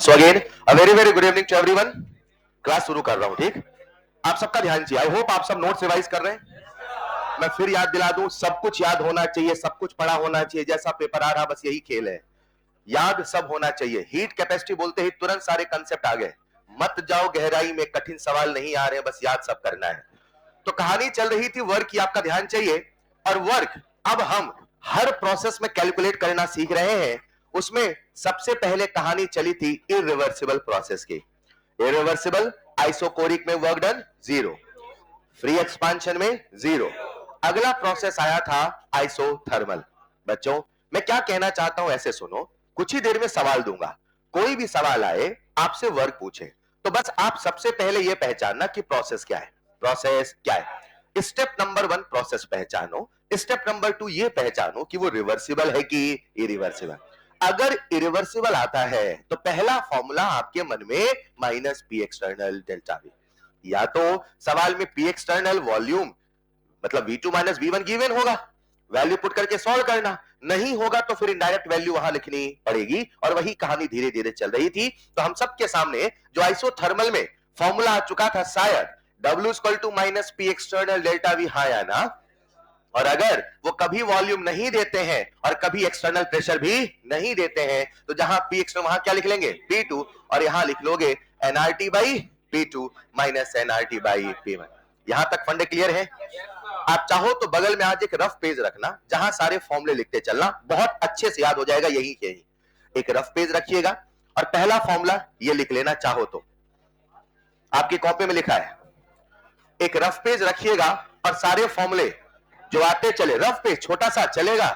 So again a very very good evening to everyone. Class शुरू कर रहा हूं, ठीक। आप सबका ध्यान चाहिए। आई होप आप सब नोट्स रिवाइज कर रहे हैं। मैं फिर याद दिला दूं, सब कुछ याद होना चाहिए, सब कुछ पढ़ा होना चाहिए, जैसा पेपर आ रहा, बस यही खेल है। याद सब होना चाहिए। हीट कैपेसिटी बोलते ही तुरंत सारे कंसेप्ट आ गए। मत जाओ गहराई में, कठिन सवाल नहीं आ रहे, बस याद सब करना है। तो कहानी चल रही थी वर्क की, आपका ध्यान चाहिए। और वर्क अब हम हर प्रोसेस में कैलकुलेट करना सीख रहे हैं। उसमें सबसे पहले कहानी चली थी इरिवर्सिबल प्रोसेस की। इरिवर्सिबल आइसोकोरिक में वर्क डन 0, फ्री एक्सपांशन में 0। अगला प्रोसेस आया था आइसोथर्मल। बच्चों मैं क्या कहना चाहता हूं ऐसे सुनो, कुछ ही देर में सवाल दूंगा, कोई भी सवाल आए आपसे वर्क पूछे तो बस आप सबसे पहले यह पहचानना कि प्रोसेस क्या है। प्रोसेस क्या है? स्टेप नंबर 1 प्रोसेस पहचानो। स्टेप नंबर 2 ये पहचानो कि वो रिवर्सिबल है कि इरिवर्सिबल। अगर इरिवर्सिबल आता है तो पहला फॉर्मूला आपके मन में minus P external delta we. या तो सवाल में पी एक्सटर्नल वॉल्यूम मतलब V2 माइनस V1 गिवन होगा, वैल्यू पुट करके सॉल्व करना। नहीं होगा तो फिर इनडायरेक्ट वैल्यू वहां लिखनी पड़ेगी। और वही कहानी धीरे धीरे चल रही थी। तो हम सबके सामने जो आइसोथर्मल में फॉर्मूला आ चुका था, शायद W equal to minus P external delta V, हाँ या ना। और अगर वो कभी वॉल्यूम नहीं देते हैं और कभी एक्सटर्नल प्रेशर भी नहीं देते हैं तो जहां पी एक्सटर्नल वहां क्या लिख लेंगे P2, और यहां लिख लोगे NRT by P2 minus NRT by P1। यहां तक फंडे क्लियर है? आप चाहो तो बगल में आज एक रफ पेज रखना, जहां सारे फॉर्मूले लिखते चलना, बहुत अच्छे से याद हो जाएगा। यही एक रफ पेज रखिएगा और पहला फॉर्मूला ये लिख लेना चाहो तो, आपकी कॉपी में लिखा है। एक रफ पेज रखिएगा और सारे फॉर्मूले जो आते चले, रफ पेज छोटा सा चलेगा,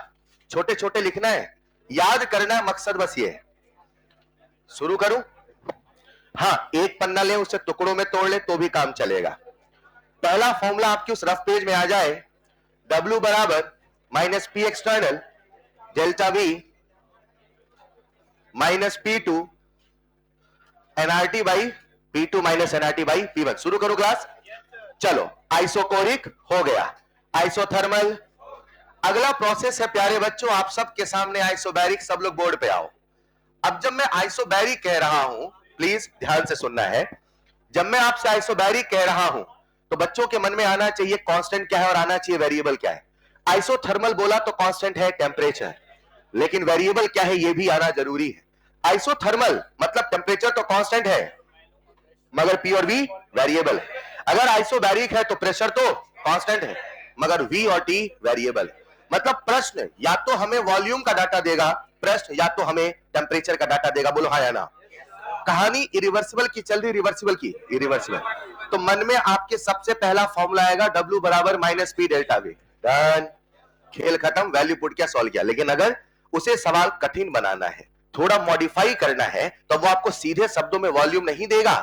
छोटे छोटे लिखना है, याद करना है, मकसद बस ये है। शुरू करूं? हाँ, एक पन्ना ले, उसे टुकड़ों में तोड़ ले तो भी काम चलेगा। पहला फॉर्मूला आपके उस रफ पेज में आ जाए, W बराबर minus P external delta V minus P2 NRT by P2 minus NRT by P1। शुरू करो क्लास। चलो, आइसोकोरिक हो गया, आइसोथर्मल। अगला प्रोसेस है प्यारे बच्चों आप सबके सामने आइसोबैरिक। सब लोग बोर्ड पे आओ। अब जब मैं आइसोबैरिक कह रहा हूं, प्लीज ध्यान से सुनना है। जब मैं आपसे आइसोबैरिक कह रहा हूं तो बच्चों के मन में आना चाहिए कांस्टेंट क्या है और आना चाहिए वेरिएबल क्या है। आइसोथर्मल बोला तो कांस्टेंट है टेम्परेचर, लेकिन वेरिएबल क्या है यह भी आना जरूरी है। आइसोथर्मल मतलब टेम्परेचर तो कांस्टेंट है मगर P और V वेरिएबल है। अगर आइसोबैरिक है तो प्रेशर तो कांस्टेंट है मगर V और T वेरिएबल। मतलब प्रश्न या तो हमें वॉल्यूम का डाटा देगा, प्रश्न या तो हमें टेम्परेचर का डाटा देगा। बोलो हाँ या ना। कहानी इरिवर्सिबल की चल रही, रिवर्सिबल की इरिवर्सिबल। तो मन में आपके सबसे पहला फॉर्मूला आएगा W बराबर minus P delta we. Done, खेल खत्म, वैल्यू पुट किया, सॉल्व किया। लेकिन अगर उसे सवाल कठिन बनाना है, थोड़ा मॉडिफाई करना है, तो वो आपको सीधे शब्दों में वॉल्यूम नहीं देगा।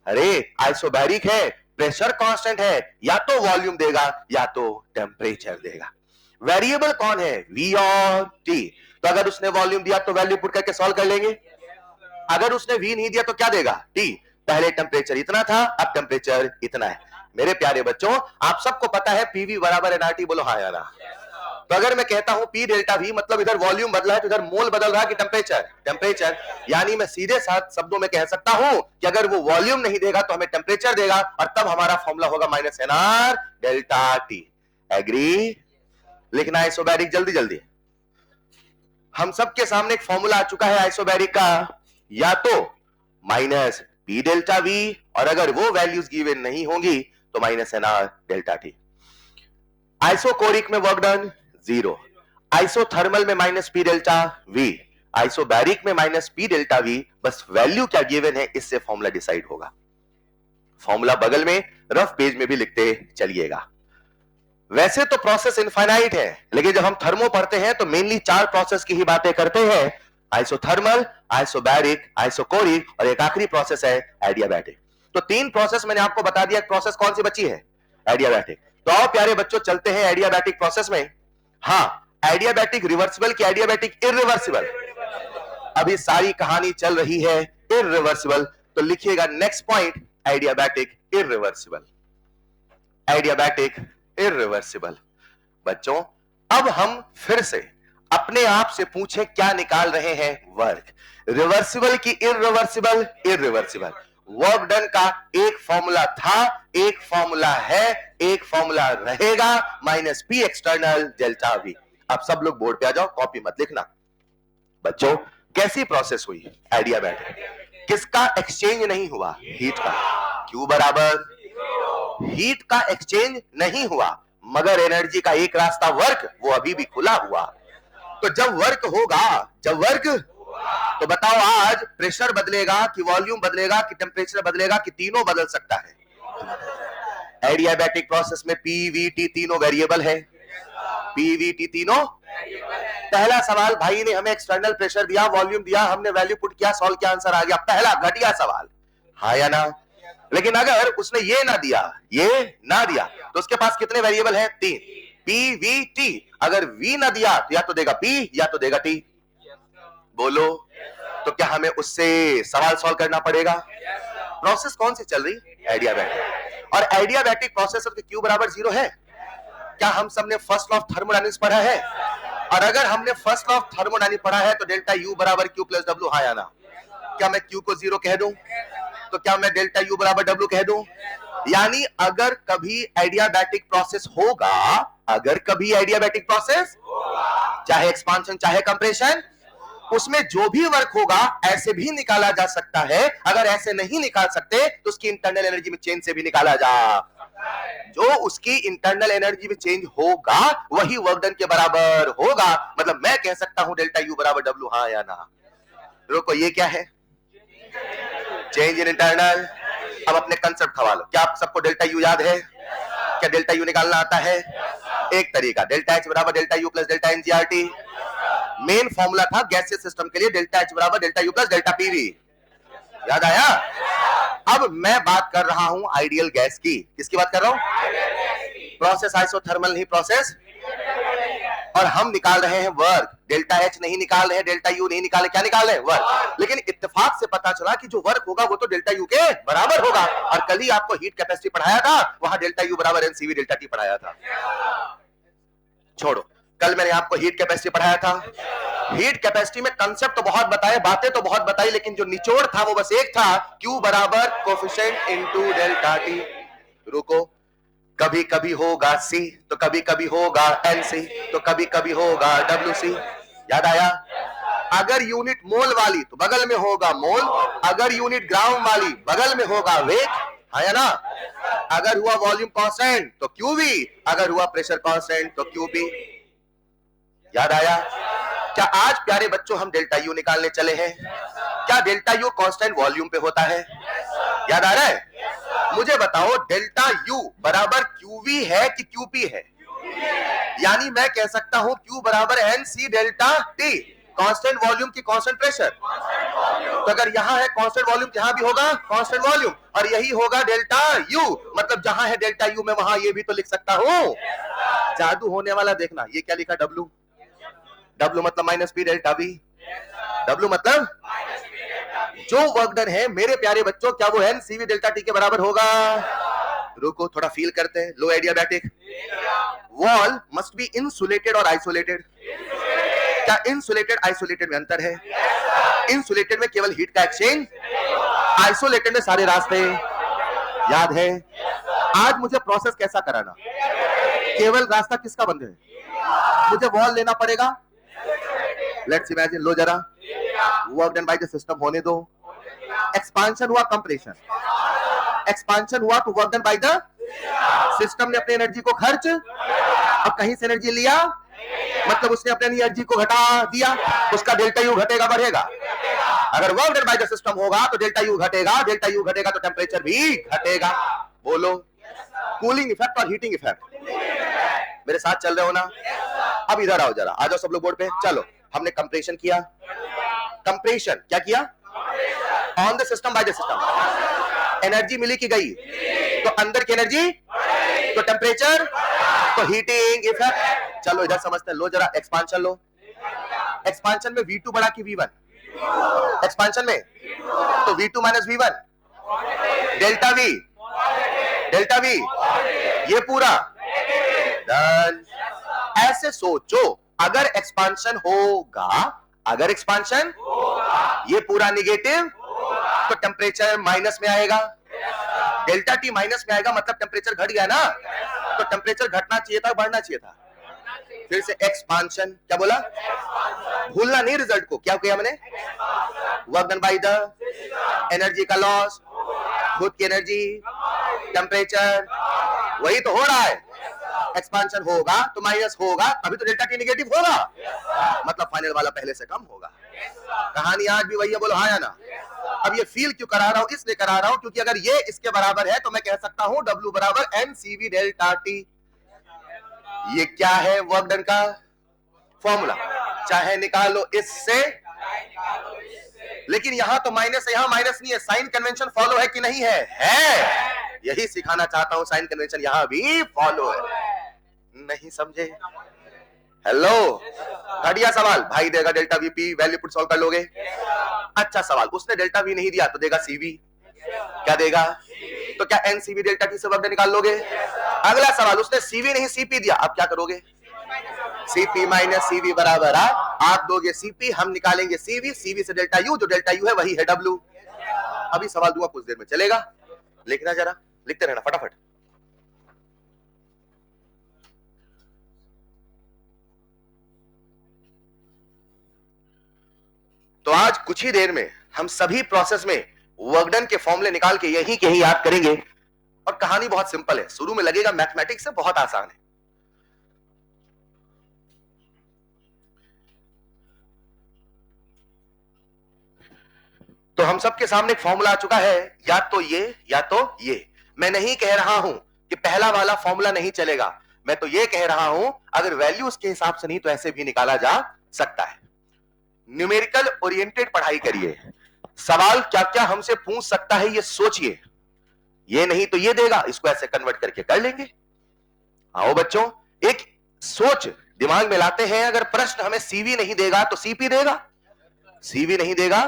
अरे आइसोबैरिक है, प्रेशर कांस्टेंट है, या तो वॉल्यूम देगा या तो टेम्परेचर देगा। वेरिएबल कौन है? V और T। तो अगर उसने वॉल्यूम दिया तो वैल्यू पुट करके सॉल्व कर लेंगे। अगर उसने V नहीं दिया तो क्या देगा? T। पहले टेम्परेचर इतना था, अब टेम्परेचर इतना है। मेरे प्यारे बच्चों आप सबको पता है PV बराबर एनआरटी। बोलो हाँ या ना। तो अगर मैं कहता हूं P डेल्टा V मतलब इधर वॉल्यूम बदला है तो इधर मोल बदल रहा है कि टेम्परेचर? टेम्परेचर। यानी मैं सीधे साथ शब्दों में कह सकता हूं कि अगर वो वॉल्यूम नहीं देगा तो हमें टेम्परेचर देगा और तब हमारा फॉर्मूला होगा minus NR delta T। Agree? लिखना है आइसोबैरिक जल्दी जल्दी। हम सबके सामने एक फॉर्मूला आ चुका है आइसोबैरिक का, या तो माइनस पी डेल्टा वी और अगर वो वैल्यूज गिवन नहीं होंगी तो minus NR delta T। Isochoric में वर्क डन 0, आइसोथर्मल में minus P delta V, isobaric में माइनस पी डेल्टा वी। बस वैल्यू क्या गिवन है इससे फॉर्मूला डिसाइड होगा। फॉर्मूला बगल में रफ पेज में भी लिखते चलिएगा। वैसे तो प्रोसेस इनफाइनाइट है, लेकिन जब हम थर्मो पढ़ते हैं तो मेनली 4 प्रोसेस की ही बातें करते हैं, आइसोथर्मल, आइसोबैरिक, आइसोकोरिक और एक आखिरी प्रोसेस है एडियाबैटिक। तो 3 प्रोसेस मैंने आपको बता दिया, प्रोसेस कौन सी बची है? एडियाबैटिक। तो आओ प्यारे बच्चों चलते हैं एडियाबैटिक प्रोसेस में। हाँ, एडियाबैटिक रिवर्सिबल की एडियाबैटिक इररिवर्सिबल? अभी सारी कहानी चल रही है इररिवर्सिबल। तो लिखिएगा next point adiabatic irreversible. Adiabatic irreversible. बच्चों अब हम फिर से अपने आप से पूछे क्या निकाल रहे हैं? वर्क। रिवर्सिबल की इररिवर्सिबल? इररिवर्सिबल। वर्क डन का एक फॉर्मूला था, एक फॉर्मूला है, एक फॉर्मूला रहेगा, minus P external delta V. अब सब लोग बोर्ड पे आ जाओ, कॉपी मत लिखना। बच्चों कैसी प्रोसेस हुई? एडियाबैटिक। किसका एक्सचेंज नहीं हुआ? हीट का। क्यू बराबर हीट का एक्सचेंज नहीं हुआ, मगर एनर्जी का एक रास्ता वर्क वो अभी भी खुला हुआ। तो जब वर्क होगा, जब वर्क, तो बताओ आज प्रेशर बदलेगा कि वॉल्यूम बदलेगा कि टेम्परेचर बदलेगा कि तीनों बदल सकता है? एडियाबैटिक प्रोसेस में पीवीटी तीनों वेरिएबल है। पीवीटी तीनों। पहला सवाल, भाई ने हमें एक्सटर्नल प्रेशर दिया, वॉल्यूम दिया, हमने वैल्यू पुट किया, सॉल्व किया, आंसर आ गया। पहला घटिया सवाल, हाँ या ना? लेकिन अगर उसने ये ना दिया, ये ना दिया, तो उसके पास कितने वेरिएबल हैं? 3। पीवीटी। अगर वी ना दिया तो या तो देगा पी या तो देगा टी। बोलो, तो क्या हमें उससे सवाल सॉल्व करना पड़ेगा? प्रोसेस कौन सी चल रही? एडियाबैटिक। और एडियाबैटिक प्रोसेस के क्यू बराबर 0 है। क्या हम सबने फर्स्ट लॉ ऑफ थर्मोडायनेमिक्स पढ़ा है? और अगर हमने फर्स्ट लॉ ऑफ थर्मोडायनेमिक्स पढ़ा है तो डेल्टा यू बराबर क्यू प्लस डब्ल्यू, हाँ या ना? क्या मैं क्यू को 0 कह दूं? तो क्या मैं डेल्टा यू बराबर डब्ल्यू कह दूं? यानी अगर कभी एडियाबैटिक प्रोसेस होगा, अगर कभी एडियाबैटिक प्रोसेस, चाहे एक्सपांशन चाहे कंप्रेशन, उसमें जो भी वर्क होगा ऐसे भी निकाला जा सकता है। अगर ऐसे नहीं निकाल सकते तो उसकी इंटरनल एनर्जी में चेंज से भी निकाला जा। जो उसकी इंटरनल एनर्जी में चेंज होगा वही वर्क डन के बराबर होगा। मतलब मैं कह सकता हूं डेल्टा यू बराबर डब्ल्यू, हाँ या ना? रुको, ये क्या है? Change in internal. अब अपने कंसेप्ट खवालो। क्या आप सबको डेल्टा यू याद है? क्या डेल्टा यू निकालना आता है? एक तरीका, डेल्टा एच बराबर delta U plus delta एनजीआरटी। Main formula था गैसियस सिस्टम के लिए, डेल्टा एच बराबर delta U plus delta PV. याद आया? अब मैं बात कर रहा हूं आइडियल गैस की। किसकी बात कर रहा हूं? प्रोसेस आइसोथर्मल नहीं, प्रोसेस। और हम निकाल रहे हैं वर्क। डेल्टा एच नहीं निकाल रहे, डेल्टा यू नहीं निकाले, क्या निकाल रहे हैं? वर्क। लेकिन इत्तेफाक से पता चला कि जो वर्क होगा वो तो डेल्टा यू के बराबर होगा। और कल ही आपको हीट कैपेसिटी पढ़ाया था, वहां डेल्टा यू बराबर एनसीवी डेल्टा टी पढ़ाया था। छोड़ो, कल मैंने आपको हीट कैपेसिटी पढ़ाया था। हीट कैपेसिटी में कंसेप्ट तो बहुत बताए, बातें तो बहुत बताई, लेकिन जो निचोड़ था वो बस एक था, Q बराबर कोफिशिएंट इनटू डेल्टा टी। रुको, कभी कभी होगा C तो कभी कभी होगा NC तो कभी कभी होगा WC। याद आया? अगर यूनिट मोल वाली तो बगल में होगा मोल, अगर यूनिट ग्राम वाली बगल में होगा वेट, है ना? अगर हुआ वॉल्यूम कांस्टेंट तो QV, अगर हुआ प्रेशर कांस्टेंट तो QP। याद आया? क्या आज प्यारे बच्चों हम डेल्टा यू निकालने चले हैं? क्या डेल्टा यू कांस्टेंट वॉल्यूम पे होता है? याद आ रहा है? मुझे बताओ, डेल्टा यू बराबर QV है कि QP है? यानी मैं कह सकता हूं Q बराबर NC delta T, constant volume की कांस्टेंट प्रेशर। तो अगर यहां है कांस्टेंट वॉल्यूम, यहां भी होगा कांस्टेंट वॉल्यूम, और यही होगा डेल्टा यू। मतलब जहां है डेल्टा यू मैं वहां ये भी तो लिख सकता हूं। जादू होने वाला देखना। ये क्या लिखा? W। W मतलब minus P delta we. W मतलब जो वर्क डन है मेरे प्यारे बच्चों, क्या वो NCV डेल्टा टी के बराबर होगा? रुको, थोड़ा फील करते हैं। लो adiabatic. Wall must be insulated और आइसोलेटेड। क्या इंसुलेटेड आइसोलेटेड में अंतर है? इंसुलेटेड में केवल हीट का एक्सचेंज, आइसोलेटेड में सारे रास्ते। याद है? आज मुझे प्रोसेस कैसा कराना? केवल रास्ता किसका बंद है? मुझे वॉल लेना पड़ेगा। लेट्स इमेजिन, लो जरा, work done by the system होने दो। एक्सपांशन हुआ, कंप्रेशन, एक्सपांशन हुआ तो work done by the system ने अपनी एनर्जी को खर्च और कहीं से एनर्जी लिया, मतलब उसने अपनी एनर्जी को घटा दिया, उसका डेल्टा यू घटेगा बढ़ेगा। अगर work done by the system होगा तो डेल्टा यू घटेगा, डेल्टा यू घटेगा तो टेम्परेचर भी घटेगा। बोलो, कूलिंग इफेक्ट और हीटिंग इफेक्ट। मेरे साथ चल रहे हो ना? अब इधर आओ जरा, आ जाओ सब लोग बोर्ड पे। चलो, हमने कंप्रेशन किया। कंप्रेशन क्या किया? On the system by the system. Energy मिली कि गई? तो अंदर की एनर्जी, तो टेम्परेचर, तो हीटिंग इफेक्ट। चलो इधर समझते हैं। लो जरा, एक्सपांशन लो। एक्सपांशन में V2 बड़ा कि V1? एक्सपांशन में तो V2 minus V1, delta V, delta V, ये पूरा डन। ऐसे सोचो अगर एक्सपांशन होगा, अगर एक्सपांशन ये पूरा निगेटिव, तो टेम्परेचर माइनस में आएगा, डेल्टा टी माइनस में आएगा, मतलब टेम्परेचर घट गया ना, तो टेम्परेचर घटना चाहिए था, बढ़ना चाहिए था। फिर से एक्सपांशन, क्या बोला, भूलना नहीं रिजल्ट को, क्या किया मैंने, work done by the, energy का लॉस, खुद की एनर्जी, टेम्परेचर, वही तो हो रहा है। एक्सपांशन होगा तो माइनस होगा, अभी तो डेल्टा टी नेगेटिव होगा, मतलब फाइनल वाला पहले से कम होगा। कहानी आज भी वही है, बोलो हाँ या ना। अब ये फील क्यों करा रहा हूं, इसलिए करा रहा हूं क्योंकि अगर ये इसके बराबर है तो मैं कह सकता हूं W बराबर NCV डेल्टा टी। ये क्या है, वर्क डन का फॉर्मूला, चाहे निकालो इससे, लेकिन यहां तो माइनस है, यहां माइनस नहीं है। साइन कन्वेंशन फॉलो है कि नहीं है? है। यही सिखाना चाहता हूं, साइन कन्वेंशन यहां भी फॉलो है। नहीं समझे? हेलो, घटिया सवाल। भाई देगा delta VP, value put solve कर लोगे? अच्छा सवाल। उसने डेल्टा वी नहीं दिया तो देगा सीवी, क्या देगा? तो क्या एनसीवी डेल्टा टी से वर्क निकाल लोगे? अगला सवाल, उसने सीवी नहीं सीपी दिया, अब क्या करोगे? सीपी माइनस सीवी बराबर आप दोगे सीपी, हम निकालेंगे सीवी, सीवी से डेल्टा यू, जो डेल्टा यू है वही है डब्ल्यू। अभी सवाल दूंगा कुछ देर में, चलेगा? लिखना जरा, लिखते रहना फटाफट। तो आज कुछ ही देर में हम सभी प्रोसेस में वर्क डन के फॉर्मूले निकाल के यही के ही याद करेंगे। और कहानी बहुत सिंपल है, शुरू में लगेगा मैथमेटिक्स से बहुत आसान है। तो हम सबके सामने एक फॉर्मूला आ चुका है, या तो ये या तो ये। मैं नहीं कह रहा हूं कि पहला वाला फॉर्मूला नहीं चलेगा, मैं तो ये कह रहा हूं अगर वैल्यू उसके हिसाब से नहीं तो ऐसे भी निकाला जा सकता है। न्यूमेरिकल ओरिएंटेड पढ़ाई करिए, सवाल क्या क्या हमसे पूछ सकता है ये सोचिए, ये नहीं तो ये देगा, इसको ऐसे कन्वर्ट करके कर लेंगे। आओ बच्चों, एक सोच दिमाग में लाते हैं, अगर प्रश्न हमें सीवी नहीं देगा तो सीपी देगा, सीवी नहीं देगा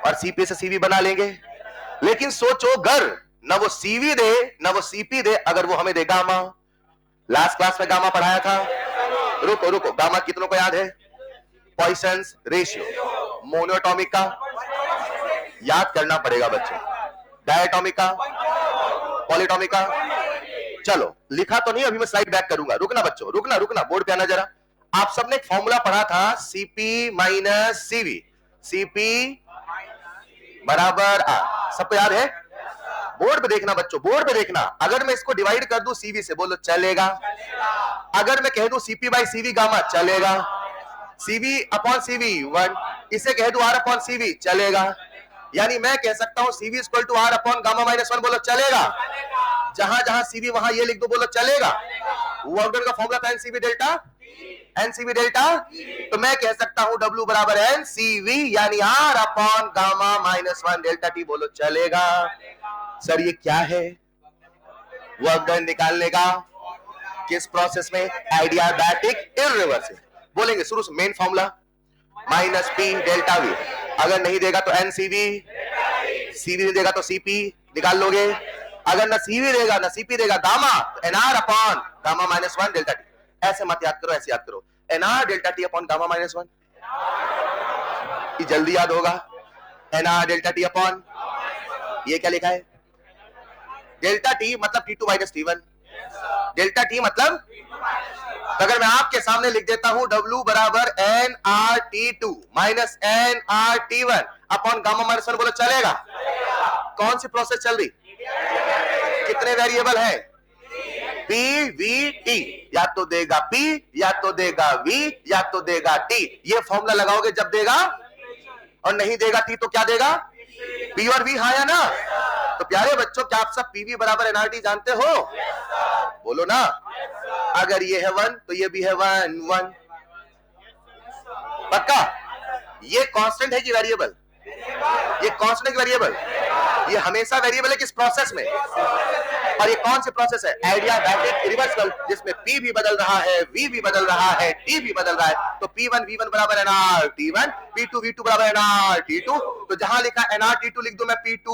और सीपी से सीवी बना लेंगे। लेकिन सोचो गर ना वो सीवी दे ना वो सीपी दे, अगर वो हमें दे गामा। लास्ट क्लास में गामा पढ़ाया था, रुको रुको, गामा कितनों को याद है? पॉइसन्स रेशियो। मोनोएटॉमिक का याद करना पड़ेगा बच्चों, डायटॉमिक का, पॉलीटॉमिक का। चलो लिखा तो नहीं, अभी मैं स्लाइड बैक करूंगा, रुकना बच्चों, रुकना रुकना, बोर्ड पे आना जरा। आप सबने एक फॉर्मूला पढ़ा था, सीपी माइनस सीवी, सीपी बराबर आर, सबको याद है? बोर्ड पे देखना बच्चों, बोर्ड पे देखना। अगर मैं इसको डिवाइड कर दूं सीवी से, बोलो चलेगा? अगर मैं कह दूं सीपी बाई सीवी गामा, चलेगा? सीवी अपॉन सीवी 1, इसे कह दूं आर अपॉन सीवी, चलेगा? यानी मैं कह सकता हूं CV equal to R upon gamma minus 1, बोलो चलेगा? जहां जहां सीवी वहां ये लिख दो, बोलो चलेगा? वर्क डन का फॉर्मूला था एनसीवी डेल्टा, एनसीवी डेल्टा, तो मैं कह सकता हूं डब्ल्यू बराबर एनसीवी यानी R upon gamma minus 1 delta T, बोलो चलेगा? सर ये क्या है? वर्क डन निकालने का, किस प्रोसेस में? Adiabatic irreversible. बोलेंगे शुरू से main formula minus P delta we, अगर नहीं देगा तो एनसीवी, सीवी नहीं देगा तो सीपी निकाल लोगे, अगर ना सीवी देगा ना सीपी देगा गामा, तो NR upon gamma minus 1 delta T. ऐसे मत याद करो, ऐसे याद करो, NR delta T upon gamma minus 1, ये जल्दी याद होगा। एनआर डेल्टा टी अपॉन, ये क्या लिखा है? डेल्टा टी मतलब T2 minus T1, delta T मतलब, तो अगर मैं आपके सामने लिख देता हूं W बराबर NRT2 minus NRT1 upon gamma minus 1, बोलो चलेगा? कौन सी प्रोसेस चल रही? कितने वेरिएबल है? P V T, या तो देगा P या तो देगा V या तो देगा T। ये फॉर्मूला लगाओगे जब देगा, और नहीं देगा T तो क्या देगा? P और V, हाँ या ना? तो प्यारे बच्चों, क्या आप सब PV बराबर NRT जानते हो? बोलो ना। अगर ये है 1 तो ये भी है 1 1, पक्का? ये कांस्टेंट है कि वेरिएबल? ये कांस्टेंट है कि वेरिएबल? ये हमेशा वेरिएबल है किस प्रोसेस में? और ये कौन सी प्रोसेस है? एडियाबैटिक इररिवर्सिबल, जिसमें P भी बदल रहा है, V भी बदल रहा है, T भी बदल रहा है। तो P1 V1 बराबर NRT1, P2 V2 बराबर NRT2। तो जहां लिखा NRT2 लिख दो मैं P2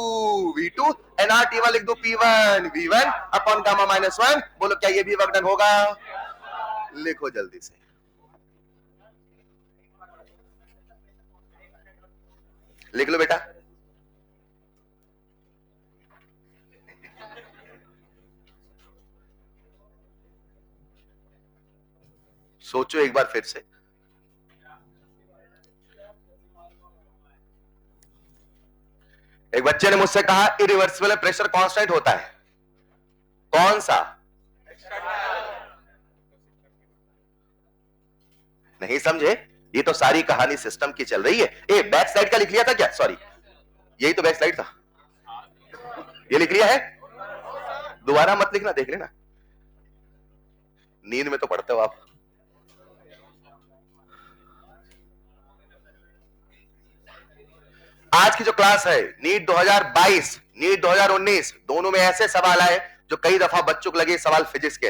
V2, NRT1 लिख दो P1 V1 upon gamma minus 1। बोलो क्या ये भी वर्क डन होगा? लिखो जल्दी से। लिख लो बेटा। सोचो एक बार फिर से। एक बच्चे ने मुझसे कहा इरिवर्सिबल प्रेशर कांस्टेंट होता है, कौन सा? नहीं समझे? ये तो सारी कहानी सिस्टम की चल रही है। ए, बैक साइड का लिख लिया था क्या? सॉरी, यही तो बैक साइड था। ये लिख लिया है, दोबारा मत लिखना, देख लेना। नींद में तो पढ़ते हो आप। आज की जो क्लास है नीट 2022, नीट 2019 दोनों में ऐसे सवाल आए जो कई दफा बच्चों को लगे सवाल फिजिक्स के,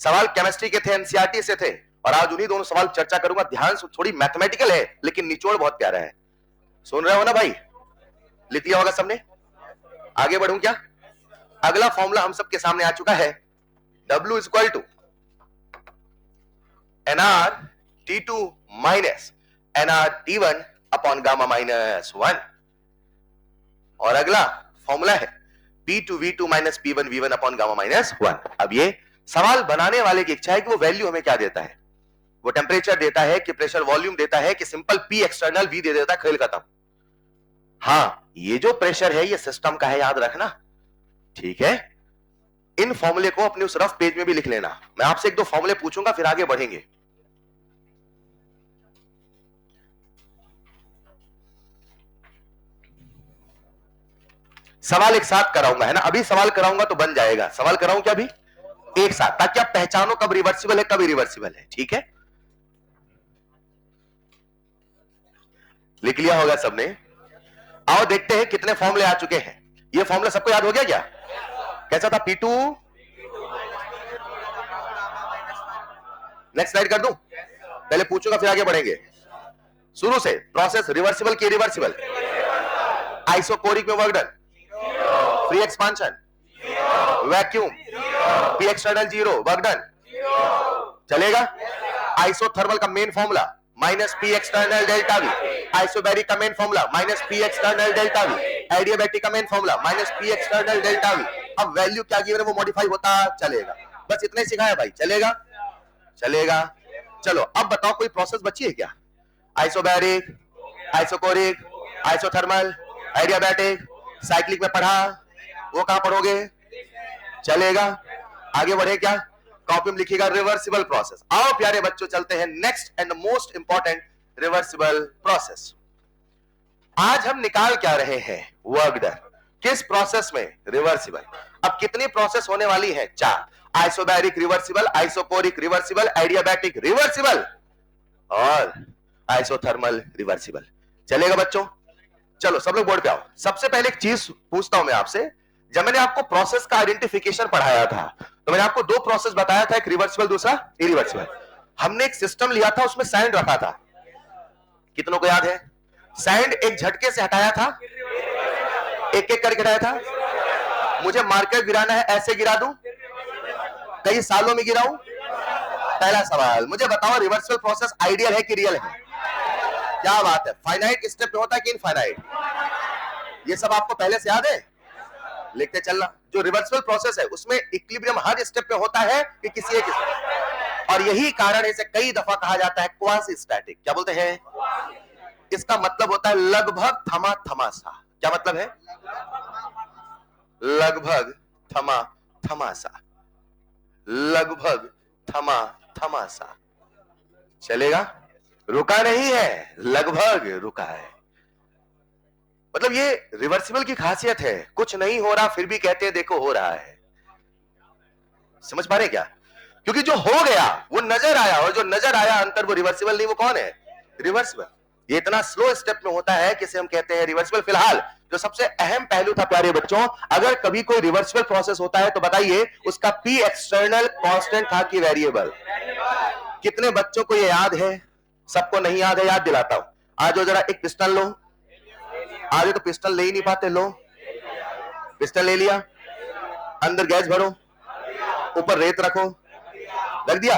सवाल केमिस्ट्री के थे, एनसीईआरटी से थे, और आज उन्हीं दोनों सवाल चर्चा करूंगा। ध्यान से, थोड़ी मैथमेटिकल है लेकिन निचोड़ बहुत प्यारा है। सुन रहे हो ना भाई? लिख लिया होगा सबने? आगे बढ़ूं क्या? अगला फॉर्मूला हम सबके सामने आ चुका है। W equal to NR T2 minus NR T1 upon gamma minus 1, और अगला फॉर्मूला है P2 V2 minus P1 V1 upon gamma minus 1। अब ये सवाल बनाने वाले की इच्छा है कि वो वैल्यू हमें क्या देता है, वो टेम्परेचर देता है कि प्रेशर वॉल्यूम देता है कि सिंपल P एक्सटर्नल V दे देता है, खेल खत्म। हाँ, ये जो प्रेशर है ये सिस्टम का है, याद रखना, ठीक है? इन फॉर्मूले को अपने उस रफ पेज में भी लिख लेना। मैं आपसे एक दो फॉर्मूले पूछूंगा फिर आगे बढ़ेंगे। सवाल एक साथ कराऊंगा, है ना? अभी सवाल कराऊंगा तो बन जाएगा। सवाल कराऊं क्या अभी एक साथ, ताकि आप पहचानो कब रिवर्सिबल है कब इरिवर्सिबल है, ठीक है? लिख लिया होगा सबने? आओ देखते हैं कितने फॉर्मूले आ चुके हैं। ये फॉर्मूला सबको याद हो गया क्या? कैसा था? P2, नेक्स्ट स्लाइड कर दूं? पहले पूछूंगा फिर आगे बढ़ेंगे। शुरू से प्रोसेस रिवर्सिबल की इरिवर्सिबल? आइसोकोरिक में work done, free expansion, vacuum, P external 0, work done, चलेगा? आइसोथर्मल का main formula minus P external delta V, isobaric का main formula minus P external delta V, adiabatic का main formula minus P external delta V. अब value क्या given है वो modify होता चलेगा, बस इतना ही सिखाया भाई। चलेगा? चलेगा। चलो अब बताओ कोई प्रोसेस बची है क्या? Isobaric, isochoric, isothermal, adiabatic, cyclic में पढ़ा, वो कहां पढ़ोगे? चलेगा? आगे बढ़े क्या? कॉपी में लिखिएगा रिवर्सिबल प्रोसेस। आओ प्यारे बच्चों चलते हैं next and most important reversible process. आज हम निकाल क्या रहे हैं? Work done. किस प्रोसेस में? रिवर्सिबल। अब कितनी प्रोसेस होने वाली है? 4। Isobaric reversible, isochoric reversible, adiabatic reversible और आइसोथर्मल रिवर्सिबल। चलेगा बच्चों? चलो सब लोग बोर्ड पे आओ। सबसे पहले एक चीज पूछता हूं मैं आपसे। जब मैंने आपको प्रोसेस का आइडेंटिफिकेशन पढ़ाया था तो मैंने आपको दो प्रोसेस बताया था, एक रिवर्सिबल दूसरा इरिवर्सिबल। हमने एक सिस्टम लिया था, उसमें सैंड रखा था, कितनों को याद है? सैंड एक झटके से हटाया था, एक एक करके हटाया था। मुझे मार्कर गिराना है, ऐसे गिरा दूं, कई सालों में गिराऊं? पहला सवाल मुझे बताओ, रिवर्सिबल प्रोसेस आइडियल है कि रियल है? क्या बात है, फाइनाइट स्टेप पे होता है कि इनफाइनाइट? ये सब आपको पहले से याद है? लिखते चलना। जो रिवर्सिबल प्रोसेस है उसमें इक्विलिब्रियम हर स्टेप पे होता है कि किसी एक, और यही कारण है इसे कई दफा कहा जाता है क्वासी स्टैटिक। क्या बोलते हैं? इसका मतलब होता है लगभग थमा थमासा। क्या मतलब है? लगभग थमा थमासा, लगभग थमा थमासा। चलेगा? रुका नहीं है, लगभग रुका है। मतलब ये रिवर्सिबल की खासियत है, कुछ नहीं हो रहा फिर भी कहते हैं देखो हो रहा है। समझ पा रहे क्या? क्योंकि जो हो गया वो नजर आया, और जो नजर आया अंतर वो रिवर्सिबल नहीं, वो कौन है? रिवर्सिबल। ये इतना स्लो स्टेप में होता है कि इसे हम कहते हैं रिवर्सिबल। फिलहाल जो सबसे अहम पहलू था प्यारे बच्चों, अगर कभी कोई रिवर्सिबल प्रोसेस होता है तो बताइए उसका पी एक्सटर्नल कांस्टेंट था कि वेरिएबल? कितने बच्चों को ये याद है? सबको नहीं याद है, याद दिलाता हूं। आज जो जरा एक पिस्टल लो, आज तो पिस्टल ले ही नहीं पाते। लो पिस्टल ले लिया, अंदर गैस भरो, ऊपर रेत रखो, रख दिया।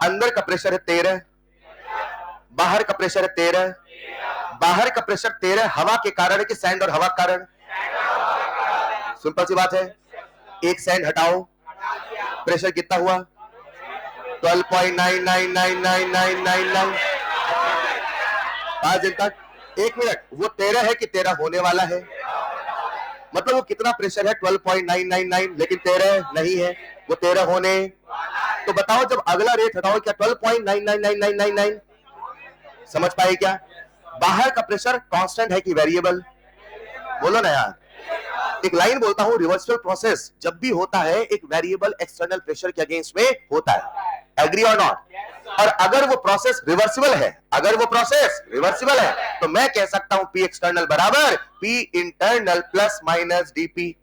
अंदर का प्रेशर है 13, बाहर का प्रेशर है 13, बाहर का प्रेशर 13 हवा के कारण है कि सैंड और हवा के कारण? सिंपल सी बात है, एक सैंड हटाओ, प्रेशर कितना हुआ? 12.999999 5 दिन तक। 1 मिनट, वो 13 है कि 13 होने वाला है? मतलब वो कितना प्रेशर है? 12.999, लेकिन 13 नहीं है, वो 13 होने। तो बताओ जब अगला रेट हटाओ क्या 12.999999 समझ पाए क्या? बाहर का प्रेशर कांस्टेंट है कि वेरिएबल? बोलो ना यार। एक लाइन बोलता हूं, रिवर्सल प्रोसेस जब भी होता है एक वेरिएबल एक्सटर्नल प्रेशर के अगेंस्ट में होता है। एग्री और नॉट? और अगर वो प्रोसेस रिवर्सिबल है, अगर वो प्रोसेस रिवर्सिबल है, तो मैं कह सकता हूं पी एक्सटर्नल बराबर P internal plus minus DP.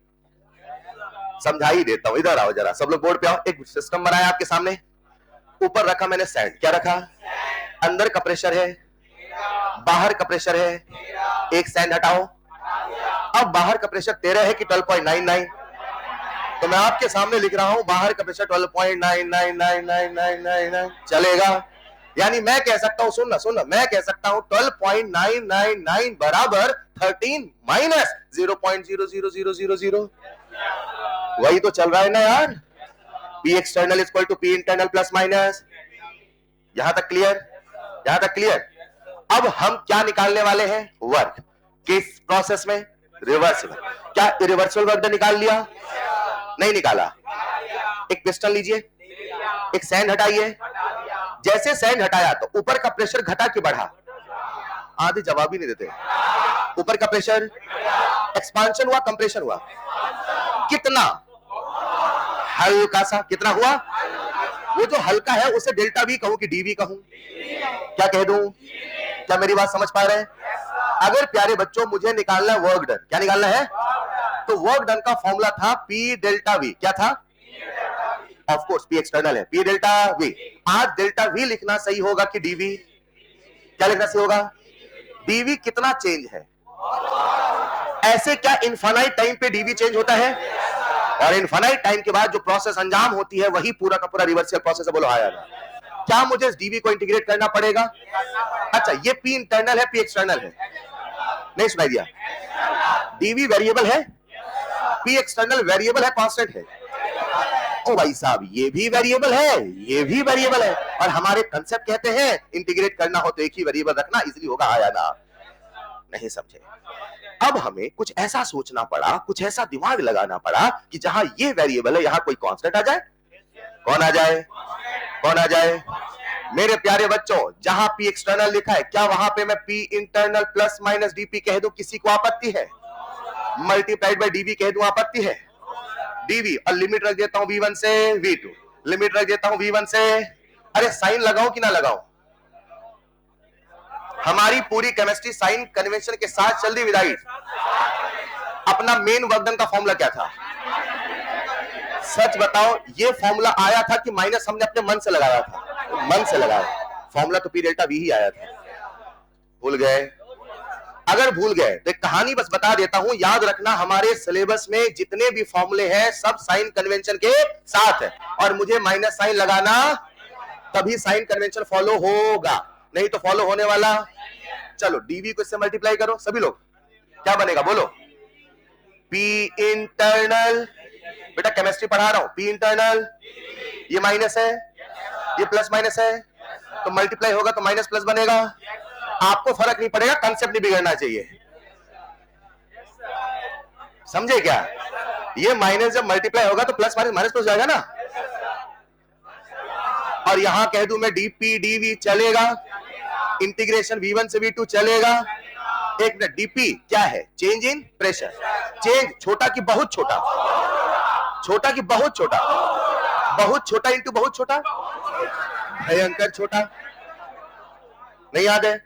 समझा ही देता हूं, इधर आओ जरा, सब लोग बोर्ड पे आओ। एक सिस्टम बनाया आपके सामने, ऊपर रखा मैंने सैंड, क्या रखा? अंदर का प्रेशर है, बाहर का प्रेशर है, एक सैंड हटाओ। अब बाहर का प्रेशर 13 है कि 12.99? तो मैं आपके सामने लिख रहा हूं बाहर का प्रेशर 12.999999 चलेगा। यानी मैं कह सकता हूं, सुनना, मैं कह सकता हूं 12.999 बराबर 13 माइनस 0.00000। वही तो चल रहा है ना यार, P external equal to P internal plus minus. यहां तक क्लियर? यहां तक क्लियर? अब हम क्या निकालने वाले हैं? वर्क। किस प्रोसेस में? रिवर्सिबल। क्या इरिवर्सिबल वर्क डन निकाल लिया? नहीं निकाला। एक पिस्टन लीजिए, एक सैंड हटाइए। जैसे सैंड हटाया तो ऊपर का प्रेशर घटा कि बढ़ा? आधे जवाब ही नहीं देते। ऊपर का प्रेशर एक्सपांशन हुआ, कंप्रेशन हुआ? कितना? हल्का सा। कितना हुआ? वो जो हल्का है उसे डेल्टा वी कहूं कि डीवी कहूं? क्या कह दूं? क्या मेरी बात समझ पा रहे हैं? अगर प्यारे बच्चों मुझे निकालना है वर्क डन, क्या निकालना है? तो वर्क डन का फॉर्मूला था पी डेल्टा वी। क्या था? ऑफ कोर्स पी एक्सटर्नल है, पी डेल्टा वी। आज डेल्टा वी लिखना सही होगा कि डीवी? क्या लिखना सही होगा? डीवी कितना चेंज है? ऐसे क्या इनफाइनाइट टाइम पे डीवी चेंज होता है? और इनफाइनाइट टाइम के बाद जो प्रोसेस अंजाम होती है वही पूरा का पूरा रिवर्सल प्रोसेस है। बोलो हाँ यार। क्या मुझे इस डीवी को इंटीग्रेट करना पड़ेगा? अच्छा, ये पी इंटरनल है, पी एक्सटर्नल है? नहीं सुनाई दिया? डीवी वेरिएबल है, पी एक्सटर्नल वेरिएबल है, कांस्टेंट है। ओ भाई साहब, ये भी वेरिएबल है, ये भी वेरिएबल है, और हमारे कंसेप्ट कहते हैं इंटीग्रेट करना हो तो एक ही वेरिएबल रखना, इजीली होगा। आया ना? नहीं समझे? अब हमें कुछ ऐसा सोचना पड़ा, कुछ ऐसा दिमाग लगाना पड़ा कि जहां ये वेरिएबल है यहां कोई कांस्टेंट आ जाए। कौन आ जाए? कौन आ जाए? मेरे प्यारे बच्चों, जहां पी एक्सटर्नल लिखा है, क्या वहां पे मैं P internal plus minus DP कह दूं? किसी को आपत्ति है? मल्टीप्लाइड बाय डीवी कह दूं? आपत्ति है? डीवी और लिमिट रख देता हूं v1 से v2, लिमिट रख देता हूं v1 से। अरे साइन लगाऊं कि ना लगाऊं? हमारी पूरी केमिस्ट्री साइन कन्वेंशन के साथ चल रही विदाउट। अपना मेन वर्कडन का फॉर्मूला क्या था? सच बताओ, ये फॉर्मूला आया था कि माइनस हमने अपने मन से लगाया था? मन से लगाया। फॉर्मूला तो पी डेल्टा वी ही आया था। भूल गए? अगर भूल गए तो एक कहानी बस बता देता हूं, याद रखना हमारे सिलेबस में जितने भी फॉर्मूले हैं सब साइन कन्वेंशन के साथ है, और मुझे माइनस साइन लगाना तभी साइन कन्वेंशन फॉलो होगा, नहीं तो फॉलो होने वाला। चलो डीवी को इससे मल्टीप्लाई करो सभी लोग, क्या बनेगा बोलो? पी इंटरनल, बेटा केमिस्ट्री पढ़ा रहा हूं, पी इंटरनल, ये माइनस है, ये प्लस माइनस है, तो मल्टीप्लाई होगा तो माइनस प्लस बनेगा। आपको फर्क नहीं पड़ेगा, कंसेप्ट नहीं बिगड़ना चाहिए। समझे क्या? ये माइनस जब मल्टीप्लाई होगा तो प्लस माइनस माइनस प्लस जाएगा ना। और यहां कह दूं मैं डीपी डीवी चलेगा, इंटीग्रेशन v1 से v2 चलेगा। एक मिनट, डीपी क्या है? Change in pressure. चेंज छोटा कि बहुत छोटा? छोटा कि बहुत छोटा? बहुत छोटा इंटू बहुत छोटा, भयंकर छोटा। नहीं याद है?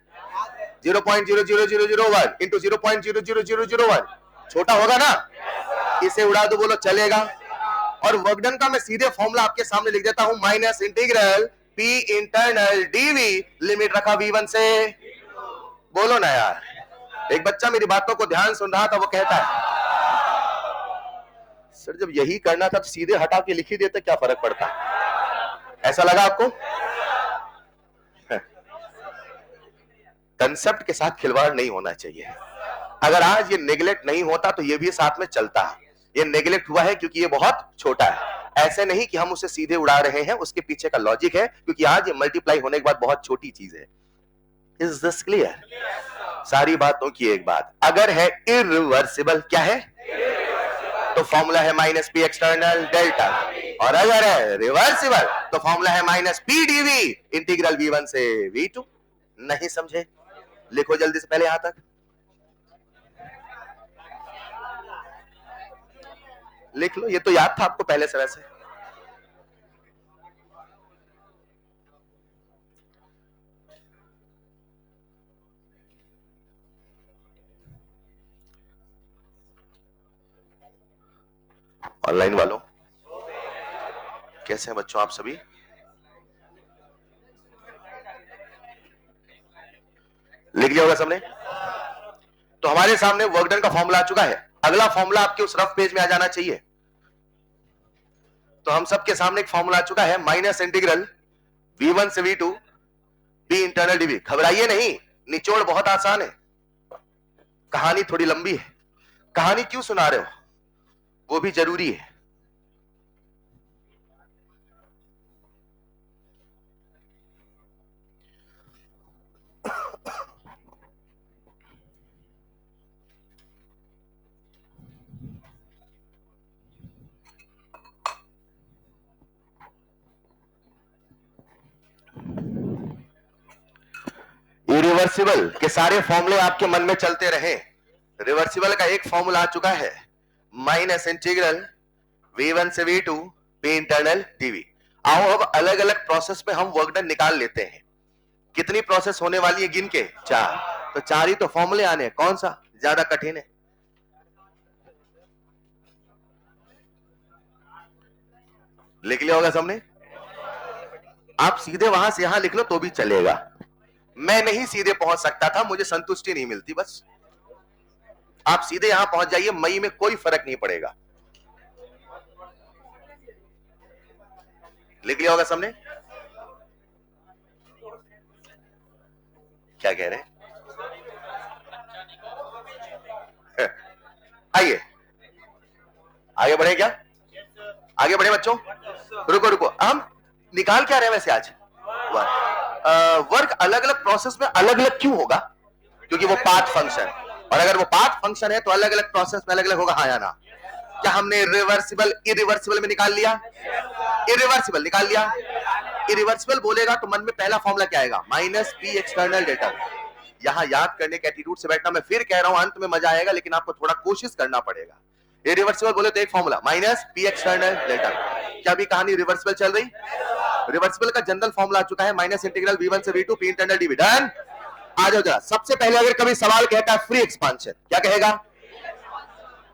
0.00001 इंटू 0.00001 छोटा होगा ना? इसे उड़ा दो, बोलो चलेगा। और वर्कडन का मैं सीधे फॉर्मूला आपके सामने लिख देता हूं, minus integral P internal DV, limit रखा v1 से। बोलो ना यार। एक बच्चा मेरी बातों को ध्यान सुन रहा था, वो कहता है सर जब यही करना था तो सीधे हटा के लिख ही देते, क्या फर्क पड़ता? ऐसा लगा आपको? कंसेप्ट के साथ खिलवाड़ नहीं होना चाहिए। अगर आज ये नेग्लेक्ट नहीं होता तो ये भी साथ में चलता है। ये नेग्लेक्ट हुआ है क्योंकि ये बहुत छोटा है। ऐसे नहीं कि हम उसे सीधे उड़ा रहे हैं, उसके पीछे का लॉजिक है, क्योंकि आज ये मल्टीप्लाई होने के बाद बहुत छोटी चीज है। Is this clear? सारी बातों की एक बात, अगर है इरिवर्सिबल, क्या है? तो फॉर्मूला है माइनस पी एक्सटर्नल डेल्टा, और अगर है रिवर्सिबल तो फॉर्मूला है minus P DV integral v1 से v2। नहीं समझे? लिखो जल्दी से पहले यहां तक। लिख लो, ये तो याद था आपको पहले से वैसे। ऑनलाइन वालों कैसे हैं बच्चों आप सभी? लिख लिया होगा सबने? तो हमारे सामने वर्क डन का फॉर्मूला आ चुका है। अगला फॉर्मूला आपके उस रफ पेज में आ जाना चाहिए। तो हम सबके सामने एक फॉर्मूला आ चुका है, माइनस इंटीग्रल v1 से v2 p इंटरनल dv। घबराइए नहीं, निचोड़ बहुत आसान है, कहानी थोड़ी लंबी है। कहानी क्यों सुना रहे हो, वो भी जरूरी है। रिवर्सिबल के सारे फॉर्मूले आपके मन में चलते रहे। रिवर्सिबल का एक फॉर्मूला आ चुका है, माइनस इंटीग्रल v1 से v2 p इंटरनल dv। आओ अब अलग अलग प्रोसेस पे हम वर्क डन निकाल लेते हैं। कितनी प्रोसेस होने वाली है गिन के? 4। तो 4 ही तो फॉर्मूले आने हैं, कौन सा ज्यादा कठिन है? लिख लिया होगा सबने? आप सीधे वहां से यहां लिख लो तो भी चलेगा। मैं नहीं सीधे पहुंच सकता था, मुझे संतुष्टि नहीं मिलती, बस आप सीधे यहां पहुंच जाइए, मई में कोई फर्क नहीं पड़ेगा। लिख लिया होगा सबने? क्या कह रहे हैं? आइए आगे बढ़े क्या? आगे बढ़े बच्चों? रुको रुको, हम निकाल क्या रहे हैं वैसे आज? वर्क अलग अलग प्रोसेस में अलग अलग क्यों होगा? क्योंकि वो पाथ फंक्शन, और अगर वो पाथ फंक्शन है तो अलग अलग प्रोसेस में अलग अलग होगा, हाँ या ना? क्या हमने रिवर्सिबल इरिवर्सिबल में निकाल लिया? इरिवर्सिबल निकाल लिया। इरिवर्सिबल बोलेगा तो मन में पहला फॉर्मूला क्या आएगा? Minus P external delta. यहां याद करने के एटीट्यूड से बैठना, मैं फिर कह रहा हूं अंत में मजा आएगा, लेकिन आपको थोड़ा कोशिश करना पड़ेगा। इरिवर्सिबल बोले तो एक formula minus P external delta. क्या भी कहानी रिवर्सिबल चल रही? रिवर्सिबल का जनरल फॉर्मूला आ चुका है, माइनस इंटीग्रल v1 से v2 p internal dv। Done? आ जाओ जरा। सबसे पहले अगर कभी सवाल कहता है फ्री एक्सपांशन, क्या कहेगा?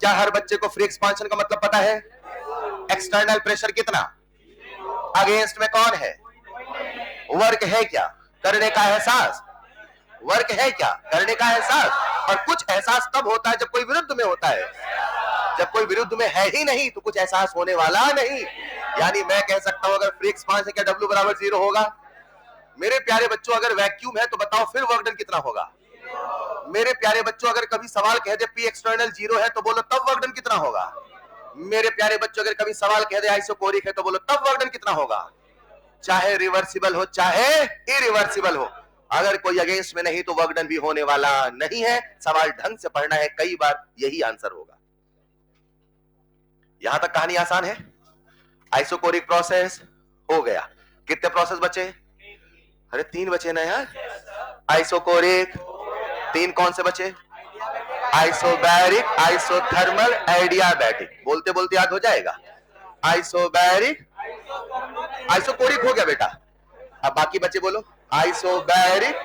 क्या हर बच्चे को फ्री एक्सपांशन का मतलब पता है? एक्सटर्नल प्रेशर कितना, अगेंस्ट में कौन है, वर्क है क्या, करने का एहसास, वर्क है क्या, करने का एहसास। और कुछ एहसास तब होता है जब कोई विरुद्ध में होता है, जब कोई विरुद्ध में है ही नहीं तो कुछ एहसास होने वाला नहीं। यानी मैं कह सकता हूं अगर फ्री एक्सपांशन क्या W बराबर 0 होगा? मेरे प्यारे बच्चों अगर वैक्यूम है तो बताओ फिर वर्क डन कितना होगा? मेरे प्यारे बच्चों अगर कभी सवाल कह दे पी एक्सटर्नल 0 है तो बोलो तब वर्क डन कितना होगा? मेरे प्यारे बच्चों अगर कभी सवाल कह दे आइसोकोरिक है तो बोलो तब वर्क डन कितना होगा? चाहे रिवर्सिबल हो चाहे इरिवर्सिबल हो, अगर कोई अगेंस्ट में नहीं तो वर्क डन भी होने वाला नहीं है। सवाल ढंग से पढ़ना है, कई बार यही आंसर होगा। यहां तक कहानी आसान है। आइसोकोरिक प्रोसेस हो गया, कितने प्रोसेस बचे? अरे 3 बचे ना यार। आइसोकोरिक 3, कौन से बचे? Isobaric, isothermal, adiabatic. बोलते बोलते याद हो जाएगा। आइसोबैरिक, आइसोकोरिक हो गया बेटा। अब बाकी बचे बोलो। Isobaric,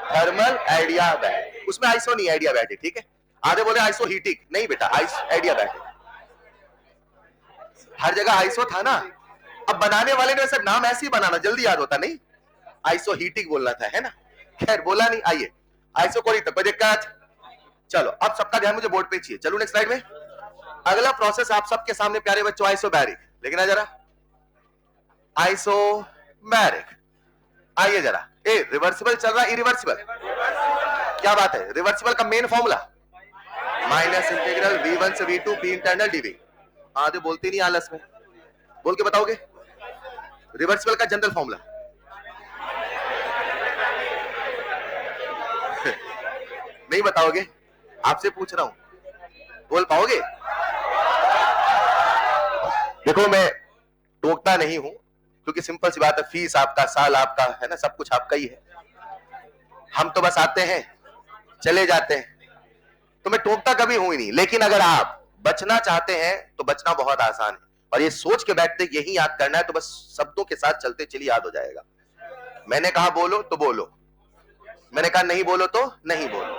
thermal, adiabatic. उसमें आइसो नहीं, एडियाबैटिक, ठीक है। आधे बोले आइसोहीटिक, नहीं बेटा, एडियाबैटिक। हर जगह आइसो था ना, अब बनाने वाले ने वैसे नाम ऐसे ही बनाना, जल्दी याद होता नहीं। आइसोहीटिक बोलना था, है ना? खैर बोला नहीं। आइए आइसोकोरिक तक कोई दिक्कत? चलो अब सबका ध्यान मुझे बोर्ड पे चाहिए। चलो नेक्स्ट स्लाइड में। अगला प्रोसेस आप सबके सामने प्यारे बच्चों, आइसोबैरिक। लेकिन जरा आइसोबैरिक, आइए जरा रिवर्सिबल चल रहा, इरिवर्सिबल? क्या बात है, रिवर्सिबल का main formula minus integral v1 से v2 p इंटरनल dv। आधे बोलते नहीं आलस में, बोल के बताओगे रिवर्सिबल का जनरल फॉर्मूला? नहीं बताओगे? आपसे पूछ रहा हूं, बोल पाओगे? देखो मैं टोकता नहीं हूं, क्योंकि सिंपल सी बात है, फीस आपका, साल आपका है ना, सब कुछ आपका ही है। हम तो बस आते हैं चले जाते हैं, तो मैं टोकता कभी हूं ही नहीं। लेकिन अगर आप बचना चाहते हैं तो बचना बहुत आसान है, और ये सोच के बैठते यही याद करना है, तो बस शब्दों के साथ चलते चलिए याद हो जाएगा। मैंने कहा बोलो तो बोलो, मैंने कहा नहीं बोलो तो नहीं बोलो,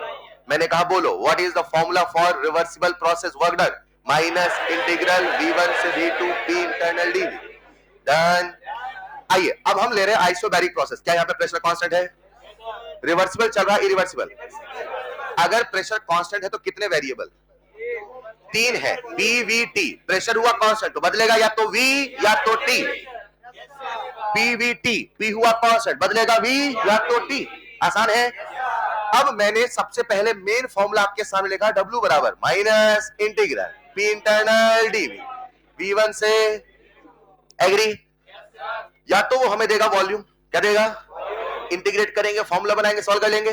मैंने कहा बोलो। What is the formula for reversible process work done? Minus integral v1 से v2 p internal dv। Done. आइए अब हम ले रहे हैं आइसोबैरिक प्रोसेस। क्या यहाँ पे प्रेशर कांस्टेंट है? रिवर्सिबल चल रहा है, इरिवर्सिबल? अगर प्रेशर कांस्टेंट है तो कितने वेरिएबल? 3 है। pvt प्रेशर हुआ कांस्टेंट, तो बदलेगा या तो v या तो t। pvt p हुआ कांस्टेंट, बदलेगा v या तो t। आसान है। अब मैंने सबसे पहले मेन फॉर्मूला आपके सामने लिखा, w बराबर minus integral p internal dv v1 से। एग्री? या तो वो हमें देगा वॉल्यूम, क्या देगा? इंटीग्रेट करेंगे, फॉर्मूला बनाएंगे, सॉल्व कर लेंगे।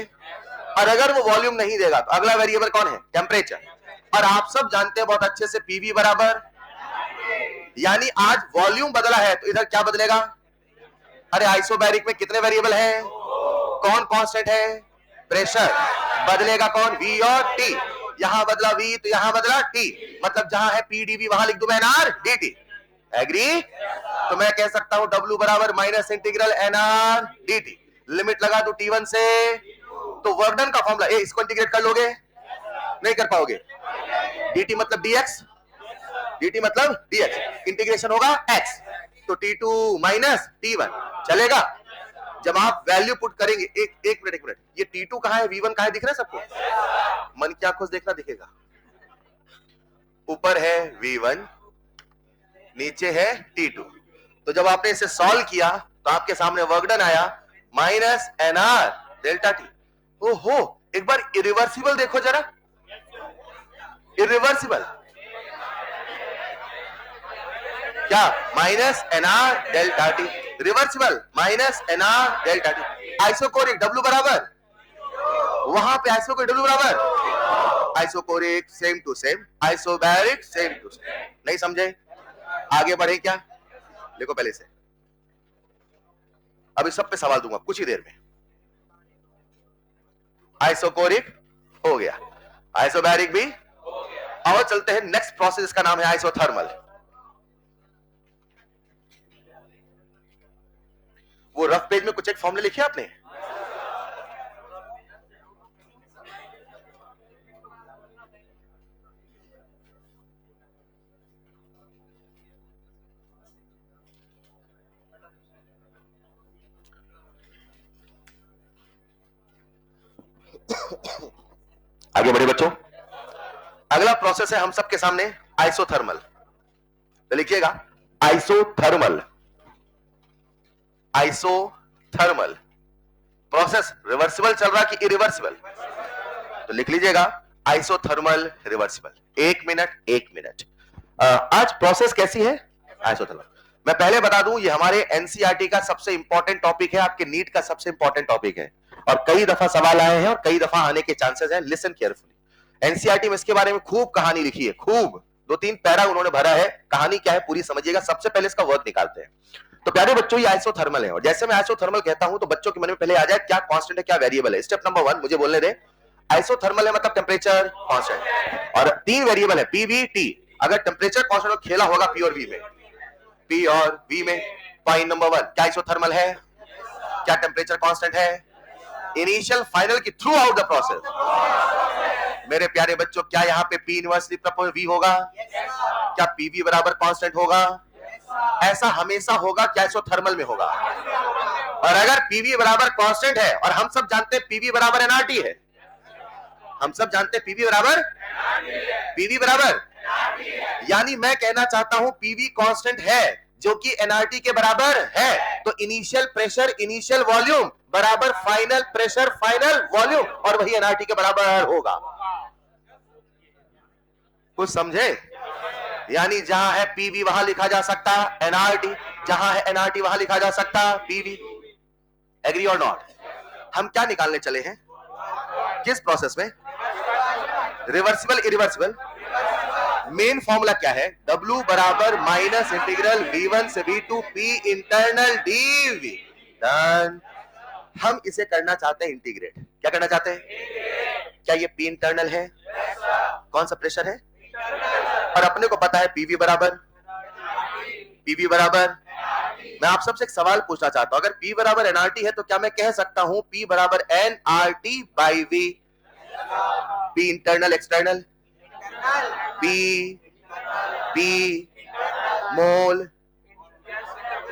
और अगर वो वॉल्यूम नहीं देगा तो अगला वेरिएबल कौन है? टेम्परेचर। और आप सब जानते हैं बहुत अच्छे से पीवी बराबर, यानी आज वॉल्यूम बदला है तो इधर क्या बदलेगा? अरे आइसोबैरिक में कितने वेरिएबल हैं? कौन कांस्टेंट है? प्रेशर। बदलेगा कौन? V और T। यहां बदला V तो यहां बदला T, मतलब जहां है PdV वहां लिख दूं मैं NR dt। एग्री? तो मैं कह सकता हूं W बराबर minus integral NR dt। Limit लगा दो T1 से, तो वर्क डन का फॉर्मूला, इसको इंटीग्रेट कर लोगे? नहीं कर पाओगे। dt मतलब dx, dt मतलब dx, इंटीग्रेशन होगा x, तो T2 माइनस T1 चलेगा। जब आप वैल्यू पुट करेंगे, एक मिनट, ये T2 कहां है, V1 कहां है, दिख रहा है सबको? मन की आंखों से देखना, दिखेगा। ऊपर है V1, नीचे है T2। तो जब आपने इसे सॉल्व किया तो आपके सामने वर्क डन आया माइनस NR डेल्टा T। ओहो, एक बार इरिवर्सिबल देखो जरा, इरिवर्सिबल क्या? Minus NR delta T। Reversible minus NR delta T। Isochoric W बराबर, वहां पे आइसोकोरिक W बराबर, isochoric same to same, isobaric same to same. नहीं समझे? आगे बढ़े क्या? देखो पहले से, अभी सब पे सवाल दूंगा कुछ ही देर में। आइसोकोरिक हो गया, आइसोबैरिक भी हो गया। और चलते हैं नेक्स्ट प्रोसेस, इसका नाम है आइसोथर्मल। वो रफ पेज में कुछ एक फॉर्मूले लिखे आपने? आगे बढ़े बच्चों, अगला प्रोसेस है हम सबके सामने आइसोथर्मल। तो लिखिएगा आइसोथर्मल। आइसोथर्मल प्रोसेस रिवर्सिबल चल रहा कि इरिवर्सिबल? तो लिख लीजिएगा आइसोथर्मल रिवर्सिबल। एक मिनट। आज प्रोसेस कैसी है? आइसोथर्मल। मैं पहले बता दूं, ये हमारे एनसीईआरटी का सबसे इंपॉर्टेंट टॉपिक है, आपके नीट का सबसे इंपॉर्टेंट टॉपिक है, और कई दफा सवाल आए हैं और कई दफा आने के चांसेस हैं। Listen carefully. एनसीईआरटी में इसके बारे में खूब कहानी लिखी है, खूब 2-3 पैरा उन्होंने भरा है। कहानी क्या है पूरी समझिएगा। सबसे पहले इसका वर्क निकालते हैं। तो प्यारे बच्चों, ये आइसोथर्मल है, और जैसे मैं आइसोथर्मल कहता हूं तो बच्चों के मन में पहले आ जाए क्या कांस्टेंट है, क्या वेरिएबल है। स्टेप नंबर 1 मुझे बोलने दे। आइसोथर्मल है मतलब टेम्परेचर कांस्टेंट, और 3 वेरिएबल है PV/T। अगर टेम्परेचर कांस्टेंट हो, खेला होगा P और V में, P और V में। पॉइंट नंबर 1, क्या आइसोथर्मल है? क्या टेम्परेचर कांस्टेंट है? इनिशियल फाइनल की थ्रू आउट द प्रोसेस। मेरे प्यारे बच्चों, क्या यहाँ पे P इनवर्सली प्रपोर्शनल V होगा? क्या PV बराबर कांस्टेंट होगा? ऐसा हमेशा होगा क्या? आइसोथर्मल में होगा। और अगर PV बराबर कांस्टेंट है, और हम सब जानते हैं PV बराबर NRT है, हम सब जानते हैं PV बराबर, PV बराबर, यानी मैं कहना चाहता हूं PV कांस्टेंट है, जो कि एनआरटी के बराबर है। तो इनिशियल प्रेशर इनिशियल वॉल्यूम बराबर फाइनल प्रेशर फाइनल वॉल्यूम, और वही एनआरटी के बराबर होगा। कुछ समझे? यानी जहां है पीवी वहां लिखा जा सकता एनआरटी, जहां है एनआरटी वहां लिखा जा सकता पीवी। एग्री और नॉट? हम क्या निकालने चले हैं? किस प्रोसेस में? Reversible irreversible? मेन फॉर्मूला क्या है? W बराबर माइनस इंटीग्रल V1 से V2 P internal dV। Done. हम इसे करना चाहते हैं इंटीग्रेट। क्या करना चाहते हैं? क्या ये P इंटरनल है? कौन सा प्रेशर है? और अपने को पता है PV बराबर मैं आप सबसे एक सवाल पूछना चाहता हूं, अगर P बराबर nRT है तो क्या मैं कह सकता हूं P बराबर nRT by V? P internal external? P mole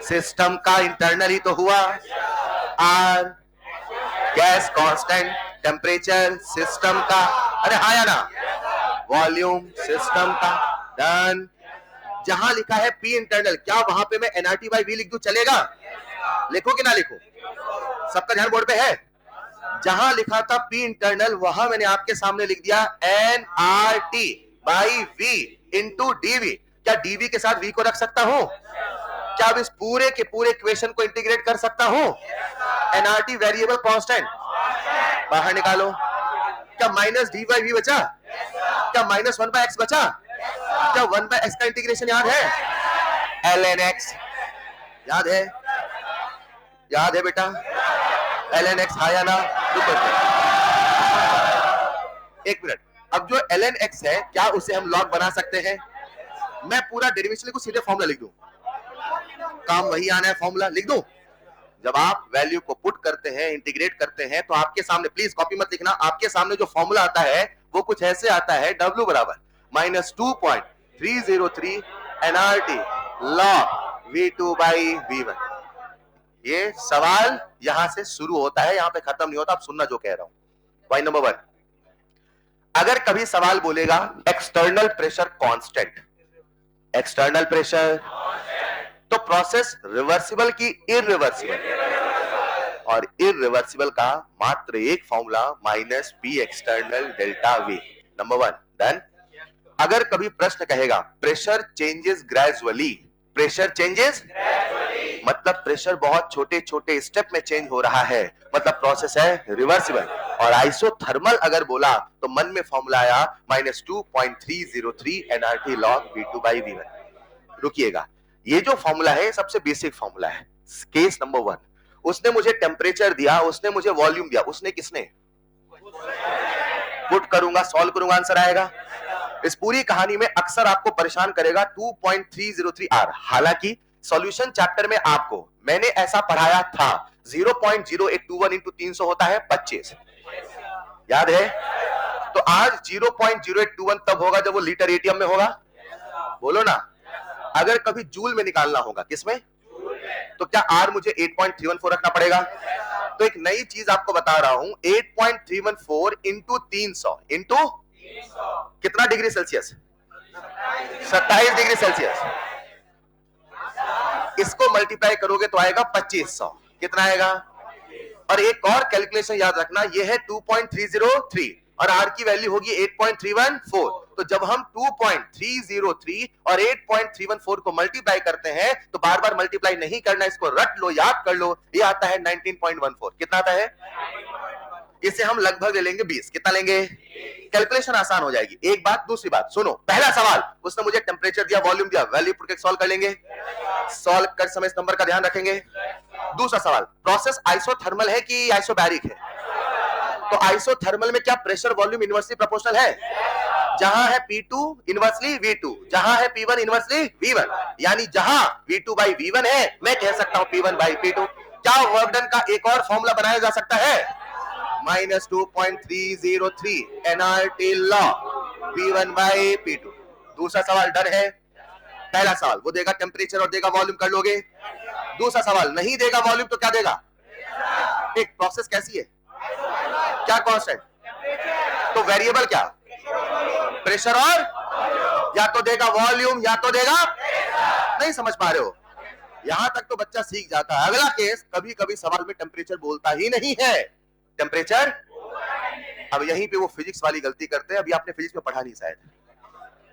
system का इंटरनल ही तो हुआ। R gas constant, temperature system का, अरे हाँ या ना, वॉल्यूम सिस्टम का। डन। जहां लिखा है P इंटरनल, क्या वहां पे मैं nRT बाई V लिख दूं? चलेगा? लिखो कि ना लिखो? सबका ध्यान बोर्ड पे है। जहां लिखा था P इंटरनल वहां मैंने आपके सामने लिख दिया nRT by V into dV। क्या dV के साथ V को रख सकता हूं? क्या अब इस पूरे के पूरे इक्वेशन को इंटीग्रेट कर सकता हूं? nRT वेरिएबल कांस्टेंट बाहर निकालो। क्या माइनस डी बाई वी बचा? क्या माइनस 1/x बचा? क्या 1/x का इंटीग्रेशन याद है? ln x याद है? याद है बेटा? ln x है या ना? एक मिनट, अब जो ln x है क्या उसे हम लॉग बना सकते हैं? मैं पूरा डेरिवेशन को सीधे फॉर्मूला लिख दूं, काम वही आना है, फॉर्मूला लिख दूं। जब आप वैल्यू को पुट करते हैं इंटीग्रेट करते हैं तो आपके सामने, प्लीज कॉपी मत लिखना, आपके सामने जो फॉर्मूला आता है वो कुछ ऐसे आता है, W बराबर minus 2.303 nRT log V2 by V1। ये सवाल यहां से शुरू होता है, यहां पे खत्म नहीं होता। आप सुनना जो कह रहा हूं। पॉइंट नंबर 1, अगर कभी सवाल बोलेगा external pressure constant, external pressure, तो प्रोसेस रिवर्सिबल की इरिवर्सिबल? और इरिवर्सिबल का मात्र एक formula minus P external delta V। Number 1 done. अगर कभी प्रश्न कहेगा pressure changes gradually, pressure changes मतलब प्रेशर बहुत छोटे छोटे स्टेप में चेंज हो रहा है, मतलब प्रोसेस है रिवर्सिबल। और आइसोथर्मल अगर बोला तो मन में फॉर्मूला आया minus 2.303 nRT log V2 by V1। रुकिएगा, ये जो फॉर्मूला है सबसे बेसिक फॉर्मूला है। केस नंबर 1, उसने मुझे टेम्परेचर दिया, उसने मुझे वॉल्यूम दिया, उसने किसने? पुट करूंगा, सॉल्व करूंगा, आंसर आएगा। इस पूरी कहानी में अक्सर आपको परेशान करेगा 2.303 R। हालांकि सॉल्यूशन चैप्टर में आपको मैंने ऐसा पढ़ाया था 0.0821 इंटू 300 होता है 25, याद है? तो आज 0.0821 तब होगा जब वो लीटर एटीएम में होगा, बोलो ना। अगर कभी जूल में निकालना होगा, किसमें? तो क्या R मुझे 8.314 रखना पड़ेगा? तो एक नई चीज आपको बता रहा हूं, 8.314 इंटू 300 इंटू कितना डिग्री सेल्सियस? 27 degree Celsius. इसको मल्टीप्लाई करोगे तो आएगा 2500। कितना आएगा? और एक और कैलकुलेशन याद रखना, ये है 2.303 और R की वैल्यू होगी 8.314। तो जब हम 2.303 और 8.314 को मल्टीप्लाई करते हैं तो बार बार मल्टीप्लाई नहीं करना, इसको रट लो, याद कर लो। ये आता है 19.14। कितना आता है? इसे हम लगभग ले लेंगे 20। कितना लेंगे? कैलकुलेशन आसान हो जाएगी। एक बात, दूसरी बात सुनो। पहला सवाल, उसने मुझे टेम्परेचर दिया, वॉल्यूम दिया, वैल्यू पुट के सॉल्व कर लेंगे। सॉल्व कर समय इस नंबर का ध्यान रखेंगे। दूसरा सवाल, प्रोसेस आइसोथर्मल है कि आइसोबैरिक है? तो आइसोथर्मल में क्या प्रेशर वॉल्यूम इनवर्सली प्रोपोर्शनल है? जहां है P2 इनवर्सली V2, जहां है P1 इनवर्सली V1, यानी जहां V2 बाई V1 है मैं कह सकता हूं P1 बाई P2। क्या वर्क डन का एक और फॉर्मूला बनाया जा सकता है? Minus 2.303 nRT log P1 by P2। दूसरा सवाल डन है। पहला सवाल वो देगा टेम्परेचर और देगा वॉल्यूम, कर लोगे। दूसरा सवाल नहीं देगा वॉल्यूम तो क्या देगा? एक प्रोसेस कैसी है? क्या कांस्टेंट? तो वेरिएबल क्या? प्रेशर और या तो देगा वॉल्यूम या तो देगा, नहीं समझ पा रहे हो? यहां तक तो बच्चा सीख जाता है। अगला केस, कभी कभी सवाल में टेम्परेचर बोलता ही नहीं है। टेम्परेचर, अब यहीं पे वो फिजिक्स वाली गलती करते हैं। अभी आपने फिजिक्स में पढ़ा नहीं शायद,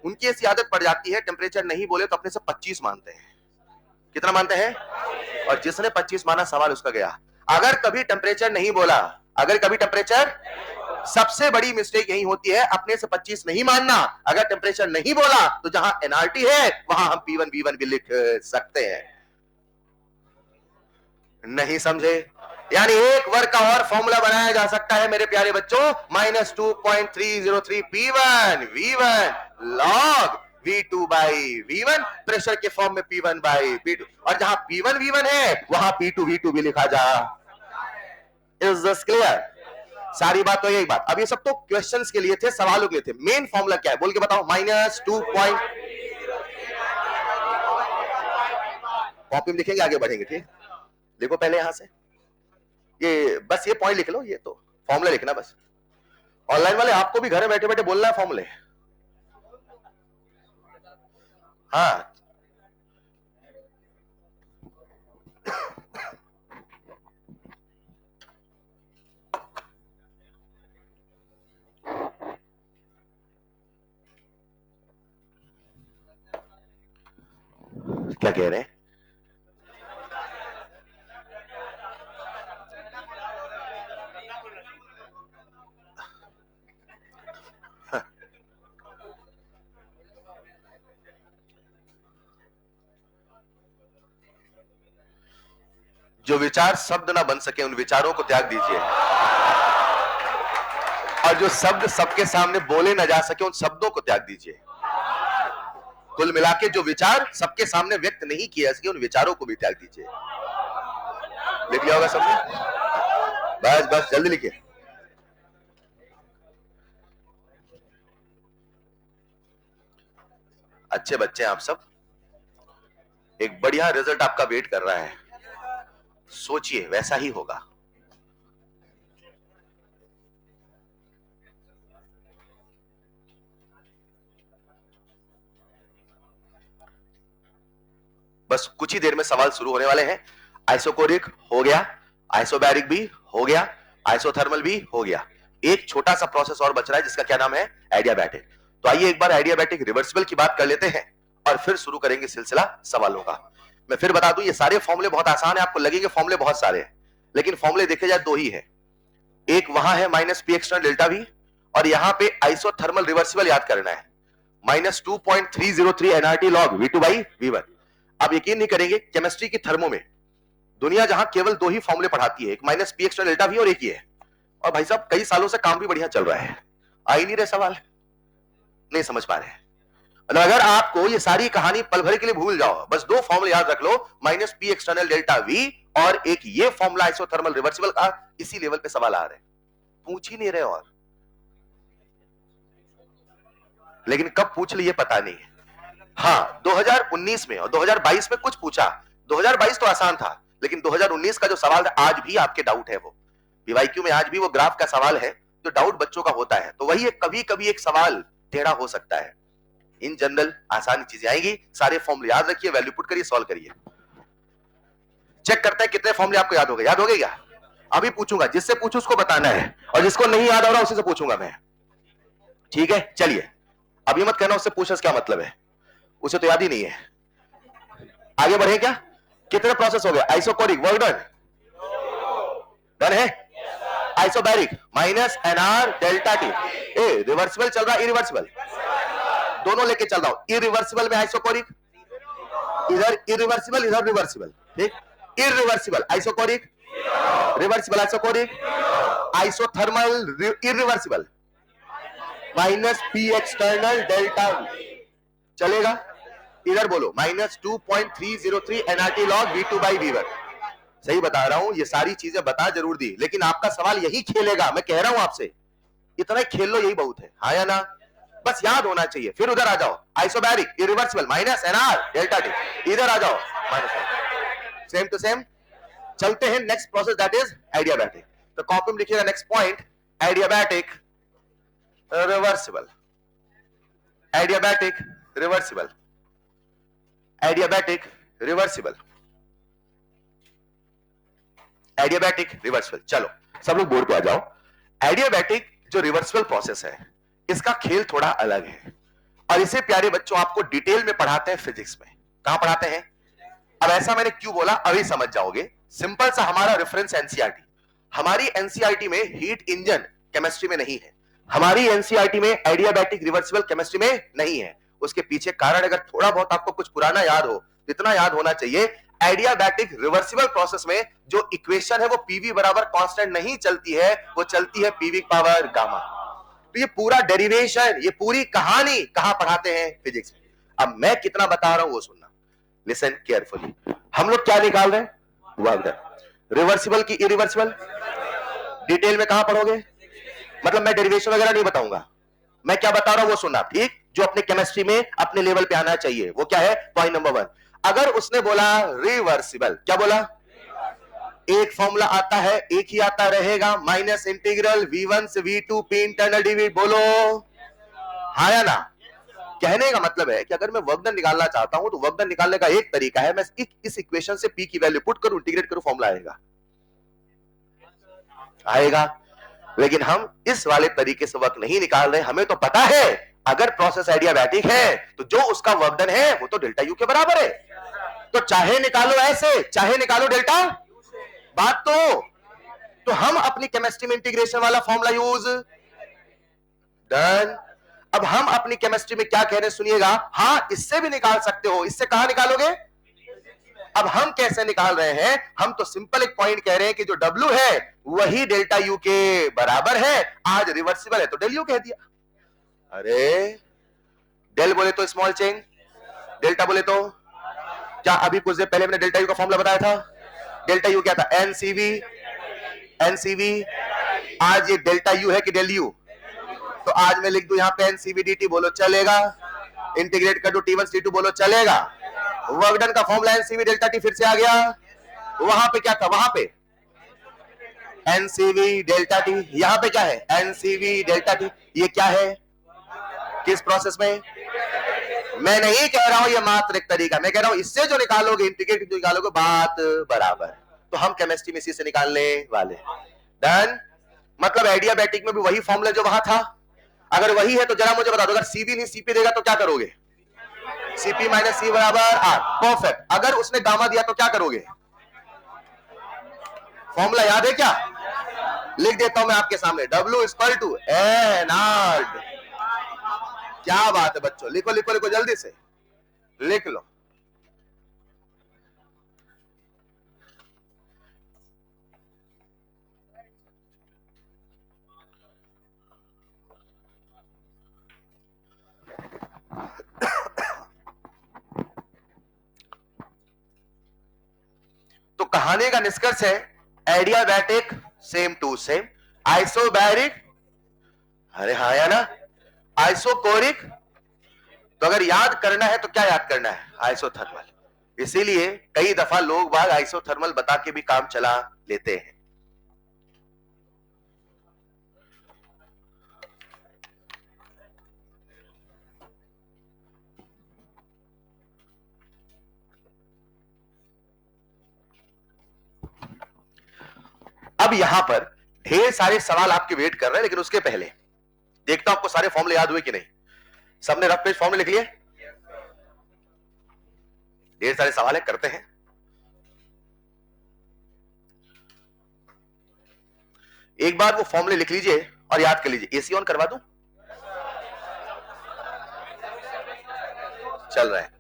उनकी ऐसी आदत पड़ जाती है टेम्परेचर नहीं बोले तो अपने से 25 मानते हैं। कितना मानते हैं? और जिसने 25 माना सवाल उसका गया। अगर कभी टेम्परेचर नहीं बोला, अगर कभी टेम्परेचर, सबसे बड़ी मिस्टेक यही होती है अपने से 25 नहीं मानना। अगर टेम्परेचर नहीं बोला तो जहां एनआरटी है वहां हम P1 V1 भी लिख सकते हैं। नहीं समझे? यानी एक वर्ग का और फॉर्मूला बनाया जा सकता है मेरे प्यारे बच्चों, -2.303 P1 V1 log V2 by V1, pressure के फॉर्म में P1 बाई P2, और जहां P1 V1 है वहां P2 V2 भी लिखा जा। Is this clear? सारी बात तो यही बात। अब ये सब तो क्वेश्चंस के लिए थे, सवालों के लिए थे। मेन फॉर्मूला क्या है बोल के बताओ। -2. कॉपी में लिखेंगे, आगे बढ़ेंगे। ठीक, देखो पहले यहां से ये बस ये पॉइंट लिख लो, ये तो फॉर्मूला लिखना बस। ऑनलाइन वाले आपको भी घर में बैठे बैठे बोलना है फॉर्मूले। हाँ, क्या कह रहे हैं? जो विचार शब्द ना बन सके उन विचारों को त्याग दीजिए, और जो शब्द सबके सामने बोले ना जा सके उन शब्दों को त्याग दीजिए। कुल मिला के जो विचार सबके सामने व्यक्त नहीं किया जा सके उन विचारों को भी त्याग दीजिए। लिख लिया होगा सबने? बस बस जल्दी लिखिए। अच्छे बच्चे आप सब, एक बढ़िया रिजल्ट आपका वेट कर रहा है। सोचिए वैसा ही होगा। बस कुछ ही देर में सवाल शुरू होने वाले हैं। आइसोकोरिक हो गया, आइसोबैरिक भी हो गया, आइसोथर्मल भी हो गया। एक छोटा सा प्रोसेस और बच रहा है जिसका क्या नाम है? एडियाबैटिक। तो आइए एक बार एडियाबैटिक रिवर्सिबल की बात कर लेते हैं और फिर शुरू करेंगे सिलसिला सवालों का। मैं फिर बता दूं, ये सारे फॉर्मूले बहुत आसान है। आपको लगेंगे फॉर्मूले बहुत सारे हैं, लेकिन फॉर्मूले देखे जाए दो ही है। एक वहां है -P एक्सटर्नल डेल्टा V, और यहां पे आइसोथर्मल रिवर्सिबल याद करना है, -2.303 NRT log V2 by V1। आप यकीन नहीं करेंगे, केमिस्ट्री की थर्मो में दुनिया जहां केवल दो ही फॉर्मूले पढ़ाती है, एक -P एक्सटर्नल डेल्टा V और एक ही है। और भाई साहब कई सालों से काम भी बढ़िया चल रहा है। आ ही नहीं रहे सवाल, नहीं समझ पा रहे हैं। अगर आपको ये सारी कहानी पल भर के लिए भूल जाओ, बस दो फॉर्मूले याद रख लो, -P एक्सटर्नल डेल्टा V और एक ये फॉर्मूला आइसोथर्मल रिवर्सिबल का, इसी लेवल पे सवाल आ रहे हैं। पूछ ही नहीं रहे, और लेकिन कब पूछ लिए पता नहीं है। हाँ, 2019 में और 2022 में कुछ पूछा। 2022 तो आसान था, लेकिन 2019 का जो सवाल था, आज भी आपके डाउट है वो पीवाईक्यू में, आज भी वो ग्राफ का सवाल है जो डाउट बच्चों का होता है। तो वही कभी कभी एक सवाल टेढ़ा हो सकता है। इन जनरल आसान चीजें आएंगी। सारे फॉर्मूले याद रखिए, वैल्यू पुट करिए, सॉल्व करिए। चेक करते हैं कितने फॉर्मूले आपको याद हो गए। याद हो गए क्या? अभी पूछूंगा, जिससे पूछू उसको बताना है, और जिसको नहीं याद हो रहा उसी से पूछूंगा मैं। ठीक है, चलिए। अभी मत कहना उससे पूछना क्या मतलब है, उसे तो याद ही नहीं है। आगे बढ़े क्या? कितने प्रोसेस हो गए? आइसोकोरिक वर्क डन, डन है। Isobaric -NR delta T। ए रिवर्सिबल चल रहा है, इरिवर्सिबल दोनों लेके चल रहा हूं। इरिवर्सिबल में आइसोकोरिक, इधर इरिवर्सिबल इधर रिवर्सिबल। ठीक, irreversible isochoric, reversible isochoric, isothermal irreversible -P external delta V। चलेगा? इधर बोलो -2.303 NRT log V2 by V1। सही बता रहा हूं, ये सारी चीजें बता जरूर दी, लेकिन आपका सवाल यही खेलेगा। मैं कह रहा हूं आपसे, इतना ही खेल लो, यही बहुत है। हाँ या ना? बस याद होना चाहिए। फिर उधर आ जाओ, isobaric irreversible -NR delta T। इधर आ जाओ, सेम टू सेम। चलते हैं next process, that is adiabatic. तो कॉपी में लिखिएगा next point, adiabatic reversible, adiabatic reversible, adiabatic reversible. Adiabatic reversible. चलो सब लोग बोर्ड पे आ जाओ। एडियाबैटिक जो रिवर्सिबल प्रोसेस है इसका खेल थोड़ा अलग है और इसे प्यारे बच्चों आपको डिटेल में पढ़ाते हैं फिजिक्स में। कहां पढ़ाते हैं? अब ऐसा मैंने क्यों बोला अभी समझ जाओगे। सिंपल सा हमारा रेफरेंस एनसीईआरटी, हमारी एनसीईआरटी में हीट इंजन केमिस्ट्री में नहीं है, हमारी एनसीईआरटी में एडियाबैटिक रिवर्सिबल केमिस्ट्री में नहीं है। उसके पीछे कारण अगर थोड़ा बहुत आपको कुछ पुराना याद हो, इतना याद होना चाहिए, एडियाबैटिक रिवर्सिबल प्रोसेस में जो इक्वेशन है वो पीवी बराबर कांस्टेंट नहीं चलती है, वो चलती है पीवी पावर गामा। तो ये पूरा डेरिवेशन, ये पूरी कहानी कहां पढ़ाते हैं? फिजिक्स में। अब मैं कितना बता रहा हूं वो सुनना, लिसन केयरफुली। हम लोग क्या निकाल रहे हैं? Work done. रिवर्सिबल की इरिवर्सिबल डिटेल में कहां पढ़ोगे? मतलब मैं डेरिवेशन वगैरह नहीं बताऊंगा, मैं क्या बता रहा हूं वो सुनना, ठीक? जो अपने केमिस्ट्री में अपने लेवल पे आना चाहिए वो क्या है? Point number 1। अगर उसने बोला रिवर्सिबल, क्या बोला? एक फॉर्मूला आता है, एक ही आता रहेगा, माइनस इंटीग्रल v1 से v2 p इंटरनल dv। बोलो हाँ या ना? कहने का मतलब है कि अगर मैं वर्क डन निकालना चाहता हूं तो वर्क डन निकालने का एक तरीका है, मैं इस इक्वेशन से p की वैल्यू पुट करूं, इंटीग्रेट करूं, फॉर्मूला आएगा। लेकिन हम इस वाले तरीके से वर्क नहीं निकाल रहे। हमें तो पता है अगर प्रोसेस एडियाबैटिक है तो जो उसका वर्क डन है वो तो डेल्टा यू के बराबर है। तो चाहे निकालो ऐसे, चाहे निकालो डेल्टा, बात तो हम अपनी केमिस्ट्री में इंटीग्रेशन वाला फॉर्मूला यूज डन। अब हम अपनी केमिस्ट्री में क्या कह रहे हैं सुनिएगा, हां इससे भी निकाल सकते हो। इससे कहां निकालोगे? अब हम कैसे निकाल रहे हैं? हम तो सिंपल एक पॉइंट कह रहे हैं कि जो W है वही डेल्टा U के बराबर है। आज रिवर्सिबल है तो डेल U कह दिया। अरे डेल बोले तो स्मॉल चेंज, डेल्टा बोले तो क्या? अभी कुछ देर पहले मैंने डेल्टा U का फॉर्मूला बताया था। डेल्टा U क्या था? एनसीवी। आज ये डेल्टा U है कि डेल U? तो आज मैं लिख दूं यहां पे एनसीवी dt, बोलो चलेगा। इंटीग्रेट कर दो T1 T2, बोलो चलेगा। वर्क डन का फॉर्मूला एनसीवी डेल्टा टी फिर से आ गया। वहां पे क्या था? वहां पे एनसीवी डेल्टा टी, यहां पे क्या है? NCV delta T. ये क्या है? किस प्रोसेस में? मैं नहीं कह रहा हूं ये मात्र एक तरीका, मैं कह रहा हूं इससे जो निकालोगे, इंटीग्रेट जो निकालोगे, बात बराबर। तो हम केमिस्ट्री में इसी से निकालने वाले। डन। मतलब एडियाबैटिक में भी वही फॉर्मूला जो वहां था। अगर वही है तो जरा मुझे बता दो, अगर सीबी नहीं सीपी देगा तो क्या करोगे? सीपी माइनस सी बराबर आर। परफेक्ट। अगर उसने गामा दिया तो क्या करोगे? फॉर्मूला याद है क्या? लिख देता हूं मैं आपके सामने, W equal to N R. क्या बात है बच्चों, लिखो लिखो लिखो, जल्दी से लिख लो। तो कहानी का निष्कर्ष है adiabatic same to same, isobaric, अरे हाँ या ना, आइसोकोरिक। तो अगर याद करना है तो क्या याद करना है? आइसोथर्मल। इसीलिए कई दफा लोग बाग आइसोथर्मल बता के भी काम चला लेते हैं। अब यहां पर ढेर सारे सवाल आपके वेट कर रहे हैं, लेकिन उसके पहले देखता हूं आपको सारे फॉर्मूले याद हुए कि नहीं। सबने रफ पेज फॉर्मूले लिख लिए? ढेर सारे सवाल है, करते हैं। एक बार वो फॉर्मूले लिख लीजिए और याद कर लीजिए। एसी ऑन करवा दूं? चल रहा है।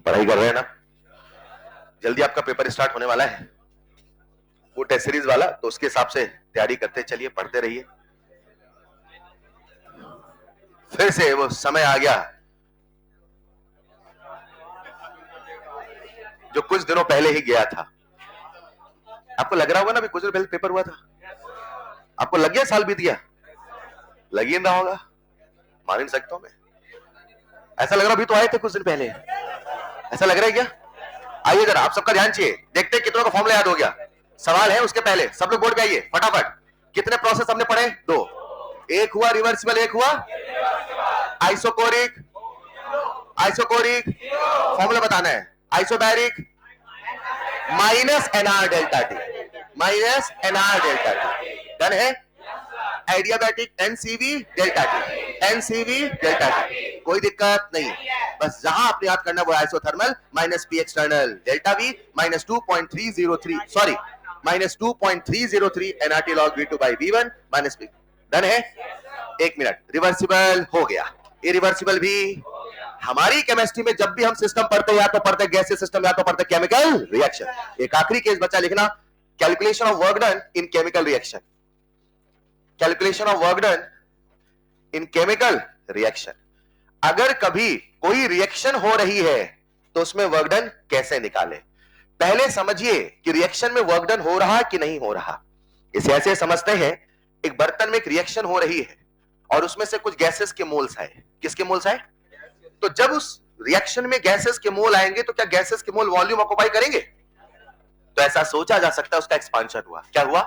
पढ़ाई कर रहे हैं ना? जल्दी आपका पेपर स्टार्ट होने वाला है, वो टेस्ट सीरीज वाला, तो उसके हिसाब से तैयारी करते चलिए, पढ़ते रहिए। फिर से वो समय आ गया जो कुछ दिनों पहले ही गया था। आपको लग रहा होगा ना अभी कुछ दिन पहले पेपर हुआ था, आपको लग गया साल बीत गया? लग ही रहा होगा, मान नहीं सकता हूं मैं। ऐसा लग रहा अभी तो आए थे कुछ दिन पहले, ऐसा लग रहा है क्या? आइए जरा, आप सबका ध्यान चाहिए, देखते हैं कितनों का फॉर्मूला याद हो गया। सवाल है उसके पहले सब लोग बोर्ड पे आइए फटाफट। कितने प्रोसेस हमने पढ़े? 2। एक हुआ रिवर्सिबल, एक हुआ आइसोकोरिक, आइसोकोरिक फॉर्मूला बताना है, isobaric minus NR delta T, minus NR delta T, done है। Adiabatic NCV delta T, NCV delta T, कोई दिक्कत नहीं, बस जहां आपने याद करना वो isothermal minus P external delta V minus 2.303 sorry minus 2.303 NRT log V two by V one minus P, done है। एक मिनट, रिवर्सिबल हो गया, इरिवर्सिबल भी। हमारी केमिस्ट्री में जब भी हम सिस्टम पढ़ते या तो पढ़ते गैसीय सिस्टम या तो पढ़ते केमिकल रिएक्शन। एक आखिरी केस बचा लिखना, calculation of work done in chemical reaction, calculation of work done in chemical reaction. अगर कभी कोई रिएक्शन हो रही है तो उसमें वर्क डन कैसे निकाले। पहले समझिए कि रिएक्शन में वर्क डन हो रहा कि नहीं हो रहा। इसे ऐसे समझते हैं, एक बर्तन में एक रिएक्शन हो रही है और उसमें से कुछ गैसेस के मोल्स आए। किसके मोल्स आए? तो जब उस रिएक्शन में गैसेस के मोल आएंगे तो क्या गैसेस के मोल वॉल्यूम ऑक्युपाई करेंगे? तो ऐसा सोचा जा सकता है उसका एक्सपांशन हुआ। क्या हुआ?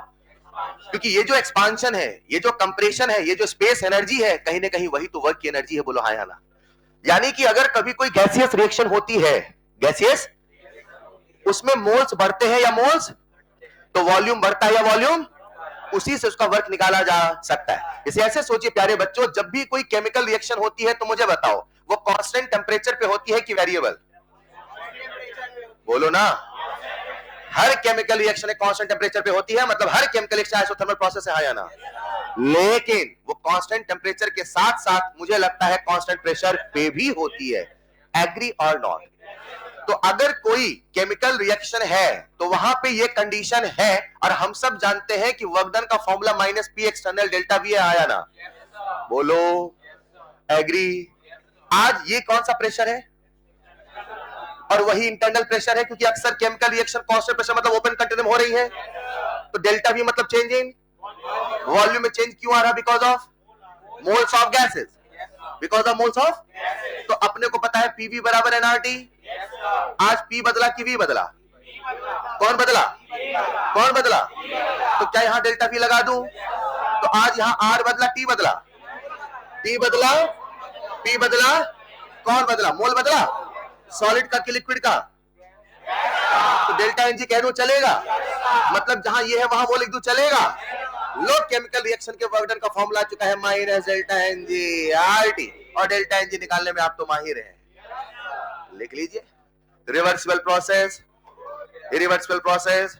क्योंकि ये जो एक्सपांशन है, ये जो कंप्रेशन है, ये जो स्पेस एनर्जी है, कहीं ना कहीं वही तो वर्क की एनर्जी है। बोलो हां या ना। यानी कि अगर कभी कोई गैसियस रिएक्शन होती है, गैसियस, उसमें मोल्स बढ़ते हैं या मोल्स, तो वॉल्यूम बढ़ता है या वॉल्यूम, उसी से उसका वर्क निकाला जा सकता है। इसे ऐसे सोचिए प्यारे बच्चों, जब भी कोई केमिकल रिएक्शन होती है तो मुझे बताओ वो कांस्टेंट टेंपरेचर पे होती है कि वेरिएबल? बोलो ना। हर केमिकल रिएक्शन एक कांस्टेंट टेंपरेचर पे होती है, मतलब हर केमिकल रिएक्शन आइसोथर्मल प्रोसेस है, हाँ या ना? लेकिन वो कांस्टेंट टेंपरेचर के साथ साथ मुझे लगता है कांस्टेंट प्रेशर पे भी होती है। एग्री और नॉट? तो अगर कोई केमिकल रिएक्शन है तो वहां पे ये कंडीशन है, और हम सब जानते हैं कि वर्क डन का formula minus P external delta we है, आया ना? बोलो एग्री। आज ये कौन सा प्रेशर है? और वही इंटरनल प्रेशर है, क्योंकि अक्सर केमिकल रिएक्शन कांस्टेंट प्रेशर मतलब ओपन कंटेनर में हो रही है। तो डेल्टा वी मतलब चेंज इन वॉल्यूम में चेंज क्यों आ रहा? Because of moles of gases, because of moles of. तो अपने को पता है पीवी बराबर एनआरटी। आज पी बदला कि वी बदला? कौन बदला? कौन बदला? तो क्या यहां डेल्टा वी लगा दूं? तो आज यहां आर बदला, टी बदला, टी बदला, पी बदला, कौन बदला? मोल बदला। सॉलिड का कि लिक्विड का? तो डेल्टा एनजी कह दूं चलेगा, मतलब जहां ये है वहां वो लिख दूं चलेगा। लो केमिकल रिएक्शन के वर्क डन का फॉर्मूला आ चुका है माइनस डेल्टा एनजी आरटी, और डेल्टा एनजी निकालने में आप तो माहिर हैं, लिख लीजिए। Reversible process, irreversible process,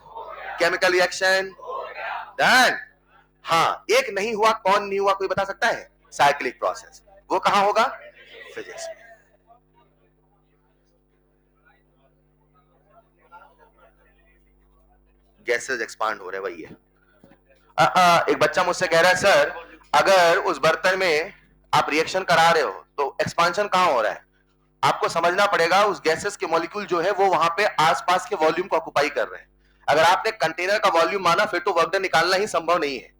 chemical reaction, done. हाँ, एक नहीं हुआ, कौन नहीं हुआ कोई बता सकता है? Cyclic process. वो कहां होगा? फिजिक्स में। गैसेस एक्सपांड हो रहे, वही है। एक बच्चा मुझसे कह रहा है सर, अगर उस बर्तन में आप रिएक्शन करा रहे हो तो एक्सपांशन कहां हो रहा है? आपको समझना पड़ेगा उस गैसेस के मॉलिक्यूल जो है वो वहां पे आसपास के वॉल्यूम को ऑक्युपाई कर रहे हैं। अगर आपने कंटेनर का वॉल्यूम माना फिर तो वर्क डन निकालना ही संभव नहीं है।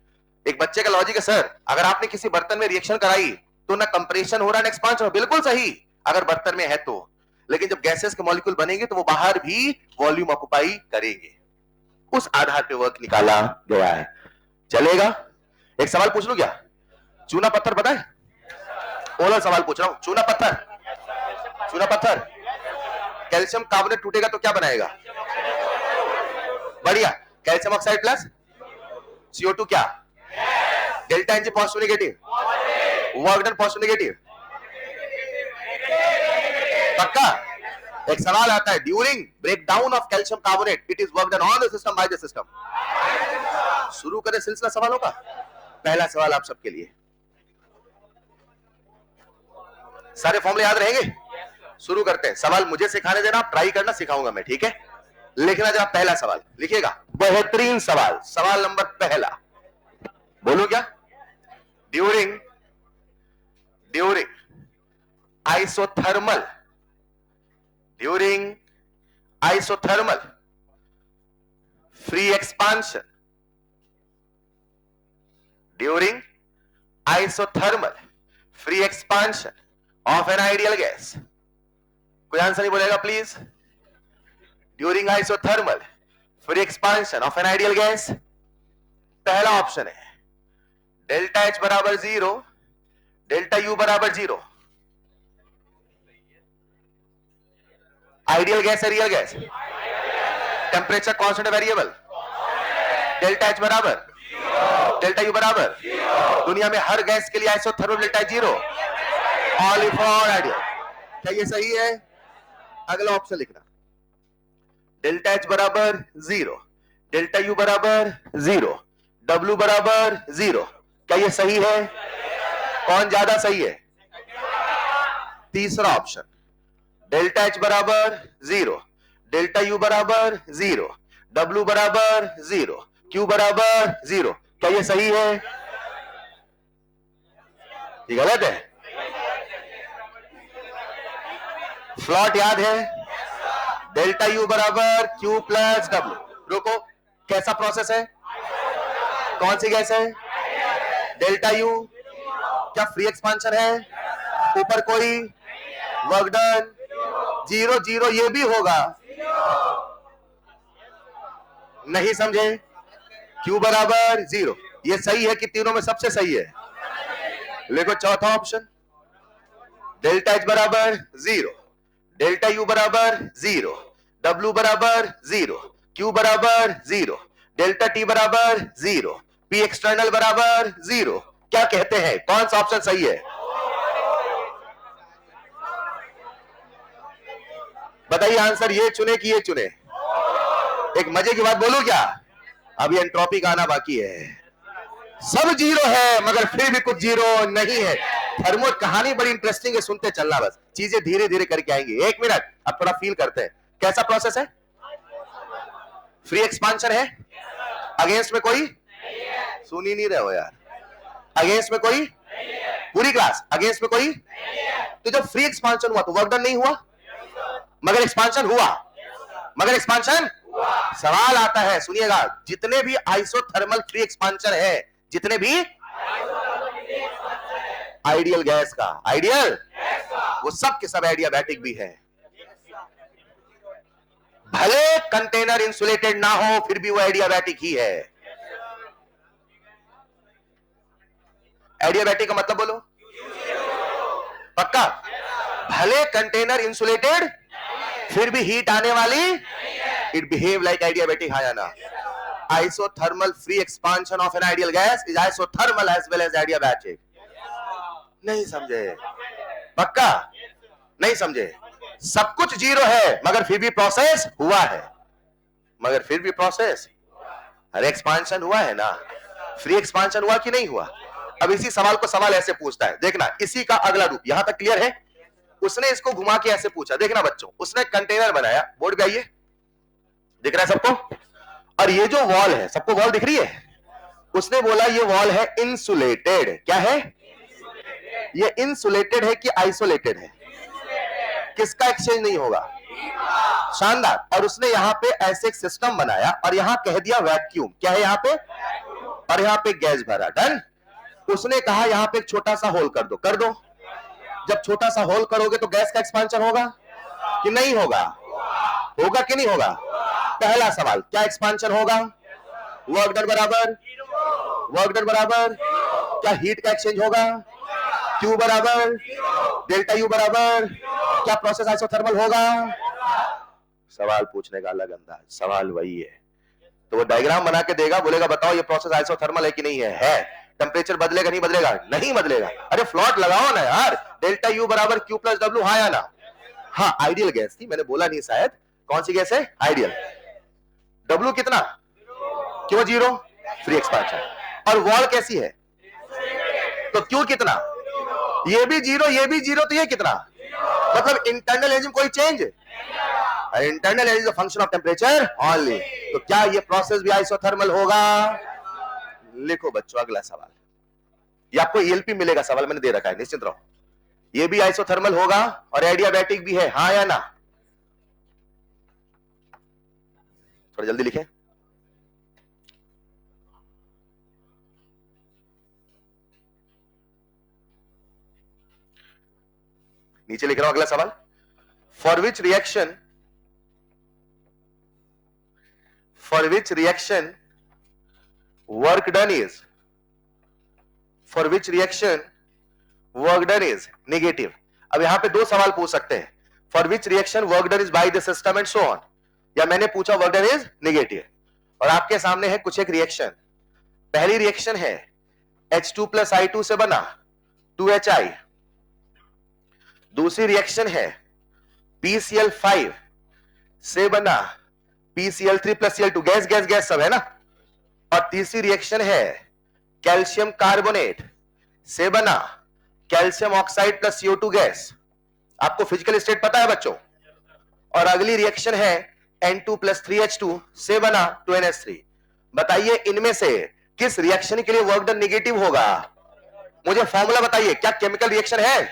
एक बच्चे का लॉजिक है सर, अगर आपने किसी बर्तन में रिएक्शन कराई तो ना कंप्रेशन हो रहा है ना एक्सपांशन। बिल्कुल सही, अगर बर्तन में है तो। लेकिन जब गैसेस के मॉलिक्यूल बनेंगे तो वो बाहर भी वॉल्यूम ऑक्युपाई करेंगे, उस आधार पे वर्क निकाला गया है। चलेगा? एक सवाल पूछ लूं क्या? चूना पत्थर पता है? ओला सवाल पूछ रहा हूं, चूना पत्थर, चूना पत्थर कैल्शियम कार्बोनेट टूटेगा तो क्या बनाएगा? बढ़िया, कैल्शियम ऑक्साइड प्लस CO2 क्या? Delta NG positive negative, work done positive negative, पक्का? एक सवाल आता है, during breakdown of calcium carbonate it is work done on the system by the system. शुरू करें सिलसिला सवालों का। पहला सवाल आप सबके लिए, सारे फॉर्मूले याद रहेंगे? शुरू करते हैं। सवाल मुझे सिखाने देना, आप ट्राई करना, सिखाऊंगा मैं, ठीक है? लिखना जरा पहला सवाल, लिखिएगा। बेहतरीन सवाल, सवाल नंबर पहला, बोलो क्या? During isothermal, during isothermal free expansion, during isothermal free expansion of an ideal gas. कोई आंसर नहीं बोलेगा please? During isothermal free expansion of an ideal gas, पहला ऑप्शन है डेल्टा H बराबर 0, डेल्टा U बराबर 0। आइडियल गैस है real gas? Temperature constant variable? Delta H बराबर delta U बराबर दुनिया में हर गैस के लिए isothermal delta zero, only for ideal. क्या ये सही है? अगला ऑप्शन लिखना, डेल्टा एच बराबर जीरो, डेल्टा यू बराबर जीरो, डब्ल्यू बराबर जीरो। क्या ये सही है? कौन ज्यादा सही है? तीसरा ऑप्शन, डेल्टा एच बराबर जीरो, डेल्टा यू बराबर जीरो, डब्ल्यू बराबर जीरो, क्यू बराबर जीरो। क्या ये सही है? ये गलत है। फ्लॉट याद है? डेल्टा यू बराबर क्यू प्लस डब्ल्यू। रुको, कैसा प्रोसेस है? कौन सी गैस है? Delta U. क्या फ्री एक्सपांशन है? ऊपर कोई वर्क डन जीरो जीरो, ये भी होगा। नहीं समझे? क्यू बराबर जीरो, ये सही है कि तीनों में सबसे सही है? देखो चौथा ऑप्शन, डेल्टा एच बराबर जीरो, डेल्टा यू बराबर जीरो, डब्ल्यू बराबर जीरो, क्यू बराबर जीरो, डेल्टा टी बराबर जीरो, पी एक्सटर्नल बराबर जीरो। क्या कहते हैं, कौन सा ऑप्शन सही है? बताइए आंसर, ये चुने कि ये चुने? एक मजे की बात बोलूं क्या? अभी एंट्रोपी का आना बाकी है। सब जीरो है मगर फिर भी कुछ जीरो नहीं है। थर्मो कहानी बड़ी इंटरेस्टिंग है, सुनते चलना, बस चीजें धीरे धीरे करके आएंगी। एक मिनट, अब थोड़ा फील करते हैं कैसा प्रोसेस है। फ्री एक्सपांशन है, अगेंस्ट में कोई सुन ही नहीं रहे हो यार। अगेंस्ट में कोई, पूरी क्लास अगेंस्ट में कोई। तो जब फ्री एक्सपांशन हुआ तो वर्क डन नहीं हुआ, मगर एक्सपांशन हुआ। मगर एक्सपांशन, सवाल आता है, सुनिएगा, जितने भी आइसोथर्मल फ्री एक्सपांशन है, जितने भी आइडियल गैस का, आइडियल वो सब के सब एडियाबैटिक भी है। भले कंटेनर इंसुलेटेड ना हो फिर भी वो एडियाबैटिक ही है। एडियाबैटिक का मतलब बोलो, पक्का? भले कंटेनर इंसुलेटेड फिर भी हीट आने वाली, इट बिहेव लाइक एडियाबैटिक, हाँ या ना? Isothermal free expansion of an ideal gas is isothermal as well as adiabatic. नहीं समझे? पक्का नहीं समझे? सब कुछ जीरो है मगर फिर भी प्रोसेस हुआ है, मगर फिर भी प्रोसेस, अरे एक्सपांशन हुआ है ना? फ्री एक्सपांशन हुआ कि नहीं हुआ? अब इसी सवाल को सवाल ऐसे पूछता है, देखना, इसी का अगला रूप। यहां तक क्लियर है? उसने इसको घुमा के ऐसे पूछा, देखना बच्चों, उसने कंटेनर बनाया, बोर्ड पे आइए, दिख रहा है सबको? और ये जो वॉल है, सबको वॉल दिख रही है? उसने बोला ये वॉल है इंसुलेटेड। क्या है ये? इंसुलेटेड है कि आइसोलेटेड है? किसका एक्सचेंज नहीं होगा? शानदार। और उसने यहां पे ऐसे एक सिस्टम बनाया और यहां कह दिया वैक्यूम। क्या है यहां पे? और यहां पे गैस भरा, डन। उसने कहा यहां पे एक छोटा सा होल कर दो, कर दो। जब छोटा सा होल करोगे तो गैस का एक्सपांशन होगा कि नहीं होगा? होगा कि नहीं होगा? पहला सवाल, क्या एक्सपांशन होगा? वर्क डन बराबर, वर्क डन बराबर, क्या हीट का एक्सचेंज होगा? क्यू बराबर डेल्टा यू बराबर, क्या प्रोसेस आइसोथर्मल होगा? सवाल पूछने का अलग अंदाज, सवाल वही है। तो वो डायग्राम बना के देगा, बोलेगा बताओ ये प्रोसेस आइसोथर्मल है कि नहीं है? है। टेम्परेचर बदलेगा नहीं बदलेगा? नहीं बदलेगा। अरे फ्लॉट लगाओ ना यार, डेल्टा यू बराबर क्यू प्लस डब्ल्यू, हाँ या ना? हाँ, आइडियल गैस थी, मैंने बोला नहीं शायद। कौन सी गैस है? आइडियल। डब्ल्यू कितना? क्यों जीरो? Free expansion. और वॉल कैसी है? तो क्यों कितना? ये भी जीरो, ये भी जीरो, तो ये कितना? मतलब इंटरनल एनर्जी में कोई change? Internal energy function of temperature only. तो क्या ये प्रोसेस भी आइसोथर्मल होगा? लिखो बच्चों अगला सवाल, ये आपको ईएलपी मिलेगा, सवाल मैंने दे रखा है, निश्चिंत रहो। ये भी आइसोथर्मल होगा और एडियाबैटिक भी है, हाँ या ना? थोड़ा जल्दी लिखें। नीचे लिख रहा हूं अगला सवाल, for which reaction work done is, for which reaction work done is negative. अब यहां पे दो सवाल पूछ सकते हैं, for which reaction work done is by the system and so on, या मैंने पूछा वर्क डन इज नेगेटिव, और आपके सामने है कुछ एक रिएक्शन। पहली रिएक्शन है H2 प्लस I2 से बना 2HI, दूसरी रिएक्शन है PCl5 से बना PCl3 plus Cl2, gas gas gas सब है ना, और तीसरी रिएक्शन है कैल्शियम कार्बोनेट से बना calcium oxide plus CO2 gas. आपको फिजिकल स्टेट पता है बच्चों। और अगली रिएक्शन है N2 प्लस 3H2 से बना 2NH3। बताइए इनमें से किस रिएक्शन के लिए वर्क डन नेगेटिव होगा? मुझे फॉर्मूला बताइए, क्या केमिकल रिएक्शन है?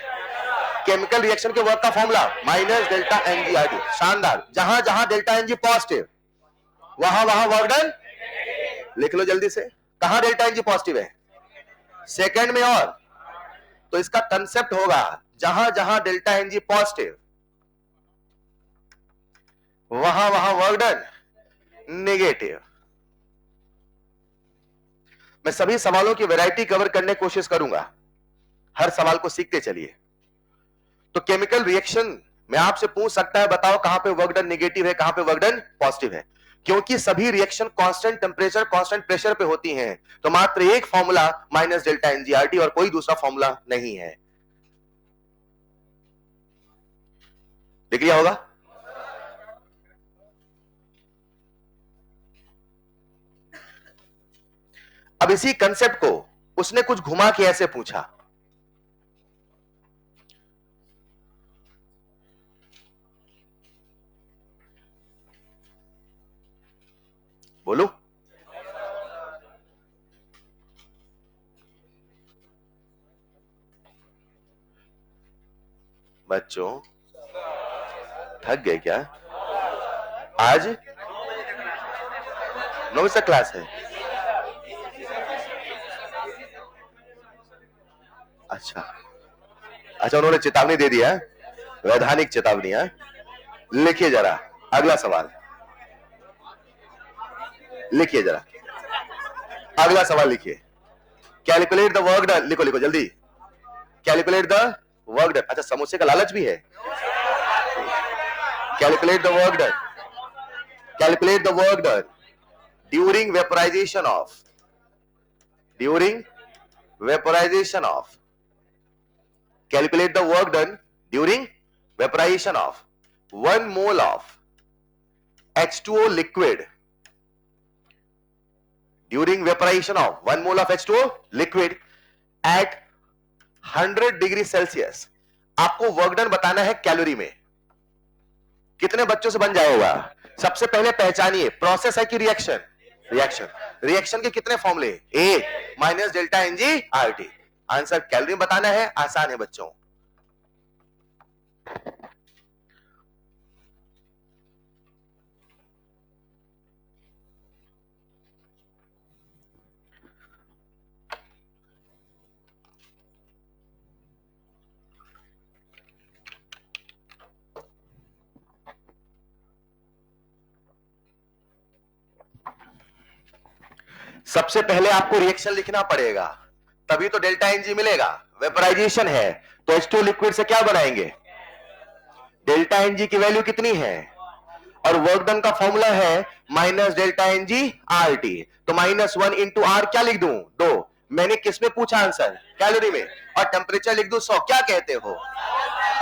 केमिकल रिएक्शन के वर्क का फॉर्मूला माइनस डेल्टा NgRT। शानदार। जहां जहां डेल्टा Ng पॉजिटिव वहां वहां वर्क डन, लिख लो जल्दी से, कहां डेल्टा Ng पॉजिटिव है? सेकंड में। और तो इसका कंसेप्ट होगा जहां जहां डेल्टा Ng पॉजिटिव वहां वहां वर्क डन नेगेटिव। मैं सभी सवालों की वैरायटी कवर करने की कोशिश करूंगा, हर सवाल को सीखते चलिए। तो केमिकल रिएक्शन में आपसे पूछ सकता है बताओ कहां पे वर्क डन नेगेटिव है, कहां पे वर्क डन पॉजिटिव है। क्योंकि सभी reaction constant temperature constant pressure पे होती हैं, तो मात्र एक फॉर्मूला माइनस डेल्टा NgRT और कोई दूसरा फॉर्मूला नहीं है। लिख लिया होगा? अब इसी कंसेप्ट को उसने कुछ घुमा के ऐसे पूछा, बोलो। बच्चों थक गए क्या? आज 9 बजे क्लास है। अच्छा, उन्होंने चेतावनी दे दिया, वैधानिक चेतावनी है। लिखिए जरा अगला सवाल, लिखिए जरा अगला सवाल लिखिए। कैलकुलेट द वर्क डन, लिखो लिखो जल्दी। Calculate the work done. अच्छा, समोसे का लालच भी है। Calculate the work done, calculate the work done during vaporisation of, during vaporisation of, calculate the work done during vaporization of 1 mole of H2O liquid, during vaporization of 1 mole of H2O liquid at 100 degree Celsius. आपको work done बताना है calorie में। कितने बच्चों से बन जाएगा? सबसे पहले पहचानिए प्रोसेस है कि रिएक्शन? रिएक्शन। रिएक्शन के कितने फॉर्मूले? A minus delta NgRT। Answer calorie में बताना है, आसान है बच्चों। सबसे पहले आपको रिएक्शन लिखना पड़ेगा, तभी तो डेल्टा Ng मिलेगा। वेपोराइजेशन है तो H2 लिक्विड से क्या बनाएंगे? डेल्टा Ng की वैल्यू कितनी है? और वर्क डन का फॉर्मूला है माइनस डेल्टा NgRT। तो -1 इंटू R क्या लिख दूं? 2। मैंने किसमें पूछा आंसर? कैलोरी में। और टेम्परेचर लिख दूं 100। क्या कहते हो?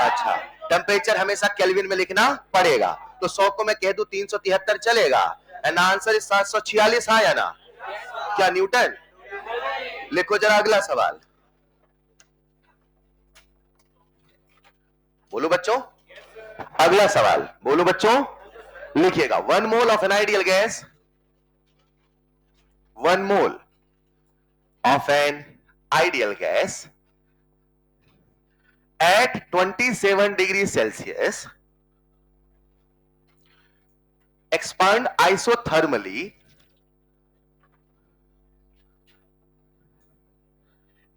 अच्छा, टेम्परेचर हमेशा केल्विन में लिखना पड़ेगा। तो 100 को मैं कह दूं 373 चलेगा। And answer is 746। हाँ या ना? क्या न्यूटन? लिखो जरा अगला सवाल, बोलो बच्चों। अगला सवाल बोलो बच्चों, लिखिएगा। 1 mole of an ideal gas, 1 mole of an ideal gas at 27 degrees Celsius expand isothermally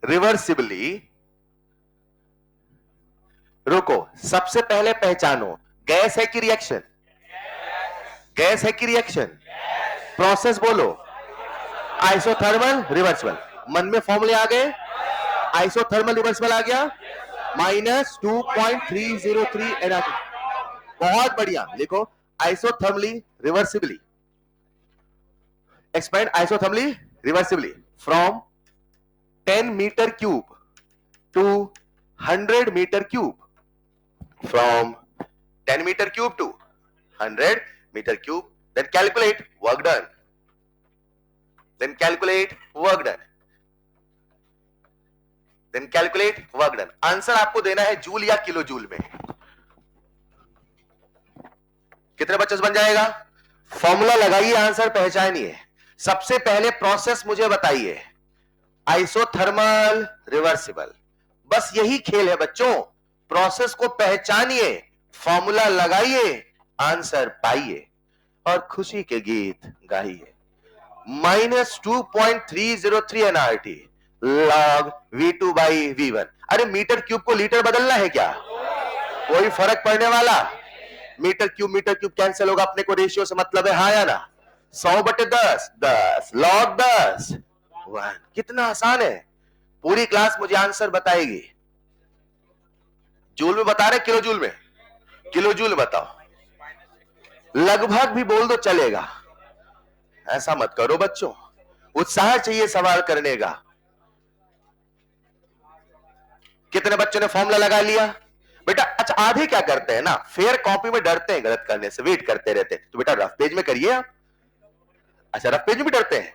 reversibly। रुको, सबसे पहले पहचानो गैस है कि रिएक्शन? गैस है कि रिएक्शन? प्रोसेस बोलो। Isothermal reversible. मन में फॉर्मूले आ गए? आइसोथर्मल रिवर्सिबल आ गया, -2.303 nRT। बहुत बढ़िया, लिखो isothermally reversibly, expand isothermally reversibly from 10 metre cube to 100 metre cube, from 10 metre cube to 100 metre cube, then calculate work done, then calculate work done, then calculate work done. Answer आपको देना है joule या kilo joule में। कितने बच्चे बन जाएगा? Formula लगाइए, आंसर पहचानिए। सबसे पहले प्रोसेस मुझे बताइए, आइसोथर्मल रिवर्सिबल, बस यही खेल है बच्चों। प्रोसेस को पहचानिए, फॉर्मूला लगाइए, आंसर पाइए और खुशी के गीत गाइए। -2.303 NRT log V2 by V1। अरे मीटर क्यूब को लीटर बदलना है क्या? कोई फर्क पड़ने वाला? मीटर क्यूब कैंसिल होगा, अपने को रेशियो से मतलब है, हाँ या ना? 100/10 10 log 10 1। कितना आसान है। पूरी क्लास मुझे आंसर बताएगी। जूल में बता रहे, किलो जूल में? किलो जूल बताओ। लगभग भी बोल दो चलेगा, ऐसा मत करो बच्चों, उत्साह चाहिए सवाल करने का। कितने बच्चों ने फॉर्मूला लगा लिया बेटा? अच्छा, आधे क्या करते हैं ना, फेयर कॉपी में डरते हैं गलत करने से, वेट करते रहते हैं, तो बेटा रफ पेज में करिए आप। अच्छा, रफ पेज में भी डरते हैं?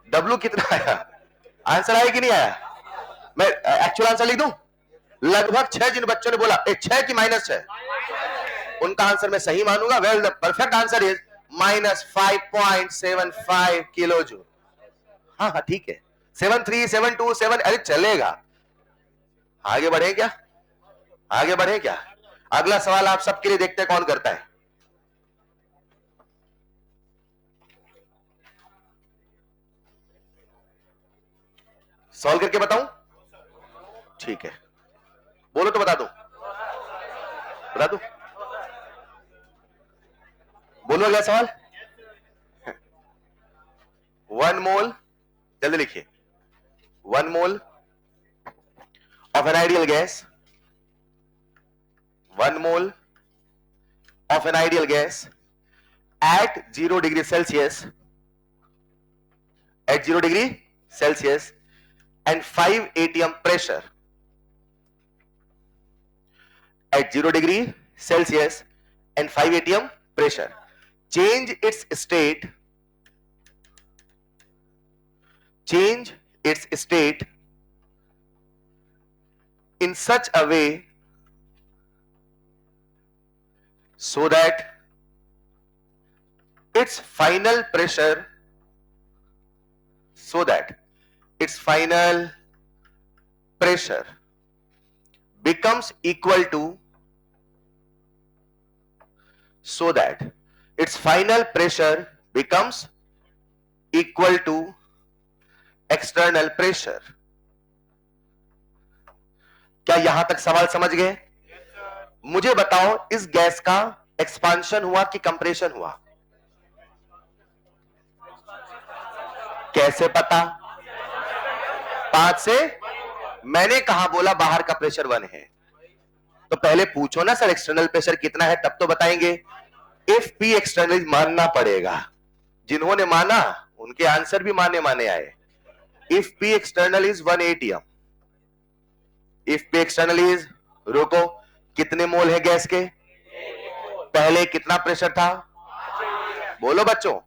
डब्लू कितना आया? आंसर आया कि नहीं आया? मैं एक्चुअल आंसर लिख दूं? लगभग 6 जिन बच्चों ने बोला 6 की -6, उनका आंसर मैं सही मानूंगा। Well, the perfect answer is -5.75 kilo joule. हाँ हाँ ठीक है, 73 72 7, अरे चलेगा। आगे बढ़े क्या? आगे बढ़े क्या? अगला सवाल आप सबके लिए देखते हैं कौन करता है। सॉल्व करके बताऊं? ठीक है, बोलो तो बता दूं, बता दूं? बोलो अगला सवाल। 1 मोल, जल्दी लिखिए, 1 मोल of an ideal gas, 1 mole of an ideal gas at 0 degree Celsius, at 0 degree Celsius and 5 atm pressure, at 0 degree Celsius and 5 atm pressure, change its state in such a way so that its final pressure becomes equal to external pressure. क्या यहां तक सवाल समझ गए? मुझे बताओ, इस gas का एक्सपांशन हुआ कि कंप्रेशन हुआ? कैसे पता? 5 से मैंने कहा बोला बाहर का प्रेशर 1 है, तो पहले पूछो ना सर एक्सटर्नल प्रेशर कितना है, तब तो बताएंगे। इफ पी एक्सटर्नल मानना पड़ेगा, जिन्होंने माना उनके आंसर भी माने आए। If P external is 1 atm, if P external is, रुको, कितने मोल है गैस के? पहले कितना प्रेशर था? बोलो बच्चों,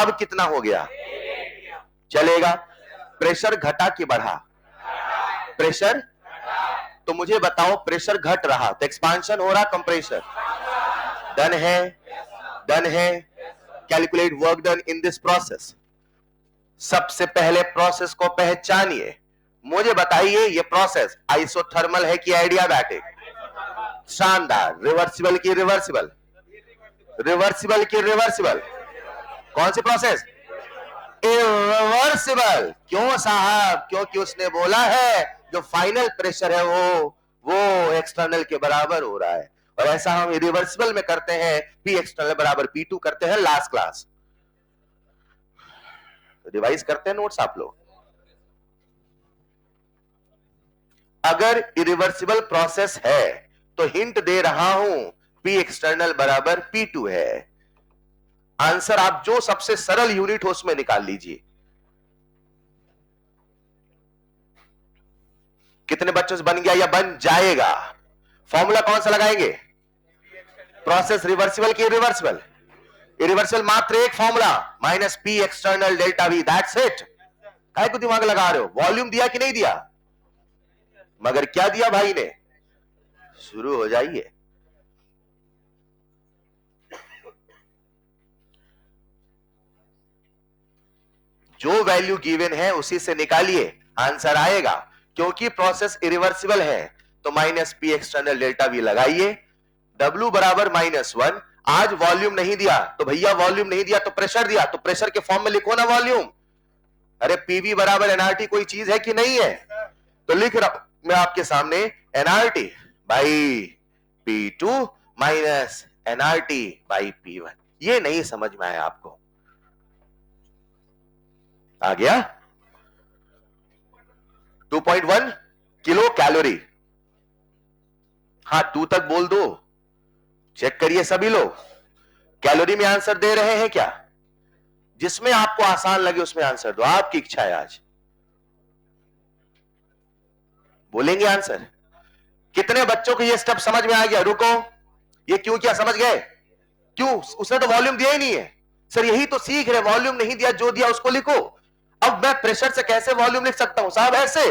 अब कितना हो गया? चलेगा। प्रेशर घटा कि बढ़ा? प्रेशर, तो मुझे बताओ प्रेशर घट रहा तो एक्सपांशन हो रहा, कंप्रेशन? डन है। Calculate work done in this process. सबसे पहले प्रोसेस को पहचानिए, मुझे बताइए ये प्रोसेस आइसोथर्मल है कि एडियाबैटिक? शानदार। रिवर्सिबल की रिवर्सिबल? कौन सी प्रोसेस? इरिवर्सिबल। क्यों साहब? क्योंकि उसने बोला है जो फाइनल प्रेशर है वो एक्सटर्नल के बराबर हो रहा है, और ऐसा हम इरिवर्सिबल में करते हैं, पी एक्सटर्नल बराबर P2 करते हैं लास्ट क्लास। रिवाइज करते हैं नोट्स आप लोग। अगर इरिवर्सिबल प्रोसेस है तो हिंट दे रहा हूं P एक्सटर्नल बराबर P2 है। आंसर आप जो सबसे सरल यूनिट हो उसमें निकाल लीजिए। कितने बच्चों से बन गया या बन जाएगा? फॉर्मूला कौन सा लगाएंगे? प्रोसेस रिवर्सिबल की इरिवर्सिबल? इरिवर्सिबल मात्र एक formula, minus P external delta we, that's it. काय को दिमाग लगा रहे हो? वॉल्यूम दिया कि नहीं दिया? मगर क्या दिया भाई ने? शुरू हो जाइए। जो वैल्यू गिवन है उसी से निकालिए, आंसर आएगा। क्योंकि प्रोसेस इरिवर्सिबल है तो minus P external delta we लगाइए। W बराबर -1। आज वॉल्यूम नहीं दिया तो भैया वॉल्यूम नहीं दिया तो प्रेशर दिया, तो प्रेशर के फॉर्म में लिखो ना वॉल्यूम। अरे पीवी बराबर एनआरटी कोई चीज है कि नहीं है? तो लिख रहा हूं मैं आपके सामने NRT by P2 minus NRT by P1। ये नहीं समझ में आया आपको? आ गया? 2.1 किलो कैलोरी। हाँ 2 तक बोल दो, चेक करिए सभी लोग। कैलोरी में आंसर दे रहे हैं क्या? जिसमें आपको आसान लगे उसमें आंसर दो, आपकी इच्छा है। आज बोलेंगे आंसर। कितने बच्चों को ये स्टेप समझ में आ गया? रुको, ये क्यों किया समझ गए? क्यों? उसने तो वॉल्यूम दिया ही नहीं है। सर यही तो सीख रहे, वॉल्यूम नहीं दिया, जो दिया उसको लिखो। अब मैं प्रेशर से कैसे वॉल्यूम लिख सकता हूं साहब? ऐसे,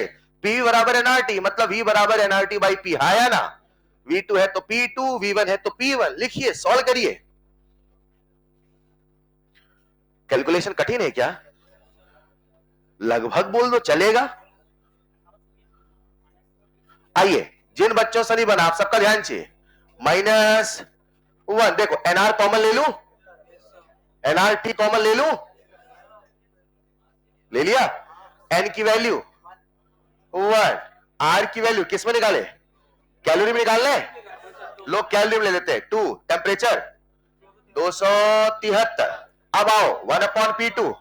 P बराबर एनआरटी मतलब V बराबर एनआरटी बाई P। आया ना? V2 है तो P2, V1 है तो P1। लिखिए, सॉल्व करिए। कैलकुलेशन कठिन है क्या? लगभग बोल दो चलेगा। आइए, जिन बच्चों से नहीं बना आप सबका ध्यान चाहिए। -1, देखो NR कॉमन ले लूं, NRT कॉमन ले लूं, ले लिया। N की वैल्यू 1, R की वैल्यू किस में निकाले? कैलोरी में निकालना है, लोग कैलोरी में ले लेते हैं। 2, टेम्परेचर 273। अब आओ 1/P2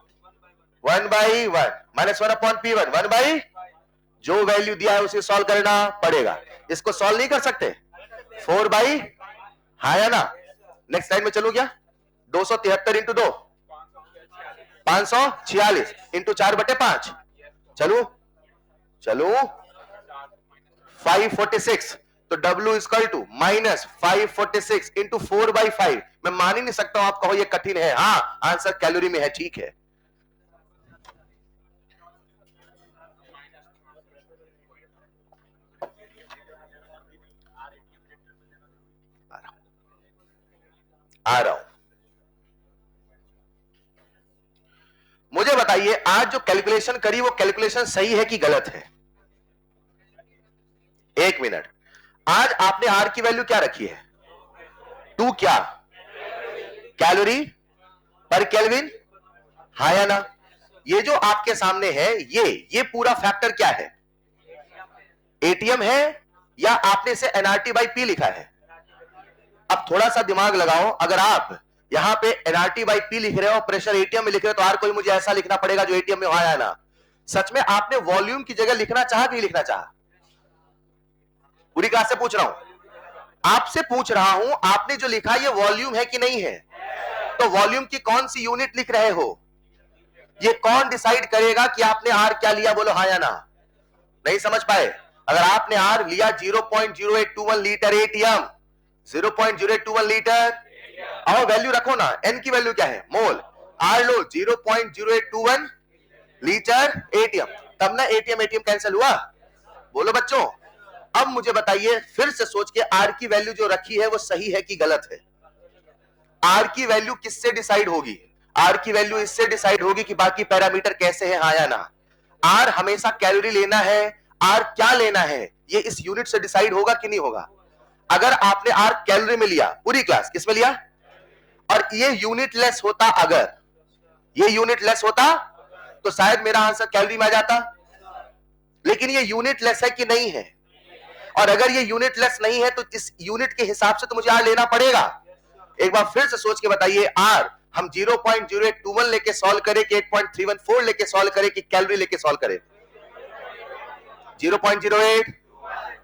1/1 -1/P1 1/, जो वैल्यू दिया है उसे सॉल्व करना पड़ेगा। इसको सॉल्व नहीं कर सकते? 4/, हाँ या ना? नेक्स्ट लाइन में चलू क्या? 273 इंटू 2 546 इंटू 4/5। चलू चलू 546। तो W इक्वल टू -546 इंटू 4/5। मैं मान ही नहीं सकता हूं आप कहो ये कठिन है। हाँ, आंसर कैलोरी में है, ठीक है। आ रहा हूं। मुझे बताइए, आज जो कैलकुलेशन करी वो कैलकुलेशन सही है कि गलत है? 1 मिनट। आज आपने आर की वैल्यू क्या रखी है? 2 क्या? कैलोरी पर केल्विन, हाँ या ना? ये जो आपके सामने है ये पूरा फैक्टर क्या है? एटीएम है या आपने इसे एनआरटी बाई पी लिखा है? अब थोड़ा सा दिमाग लगाओ, अगर आप यहां पे एनआरटी बाई पी लिख रहे हो, प्रेशर एटीएम में लिख रहे हो, तो आर कोई मुझे ऐसा लिखना पड़ेगा जो एटीएम में आया ना। सच में आपने वॉल्यूम की जगह लिखना चाहा कि नहीं लिखना चाहा? पूरी क्लास से पूछ रहा हूं, आपसे पूछ रहा हूं, आपने जो लिखा ये वॉल्यूम है कि नहीं है? तो वॉल्यूम की कौन सी यूनिट लिख रहे हो? ये कौन डिसाइड करेगा कि आपने आर क्या लिया? बोलो हाँ या ना। नहीं समझ पाए? अगर आपने आर लिया 0.0821 लीटर एटीएम, 0.0821 लीटर, और वैल्यू रखो ना, एन की वैल्यू क्या है? मोल। आर लो 0.0821 लीटर एटीएम, तब ना एटीएम कैंसिल हुआ। बोलो बच्चों, अब मुझे बताइए फिर से सोच के, आर की वैल्यू जो रखी है वो सही है कि गलत है? आर की वैल्यू किससे डिसाइड होगी? आर की वैल्यू इससे डिसाइड होगी कि बाकी पैरामीटर कैसे हैं, हाँ या ना? आर हमेशा कैलोरी लेना है, आर क्या लेना है ये इस यूनिट से डिसाइड होगा कि नहीं होगा? अगर आपने आर कैलोरी में लिया, पूरी क्लास किस में लिया, और ये यूनिट लेस होता, अगर ये यूनिट लेस होता तो शायद मेरा आंसर कैलोरी में आ जाता। लेकिन ये यूनिट लेस है कि नहीं है? और अगर ये यूनिट लेस नहीं है तो इस यूनिट के हिसाब से तो मुझे आर लेना पड़ेगा। एक बार फिर से सोच के बताइए, आर हम 0.0821 लेके सॉल्व करें कि 8.314 लेके सॉल्व करें कि कैलोरी लेके सॉल्व करें? 0.08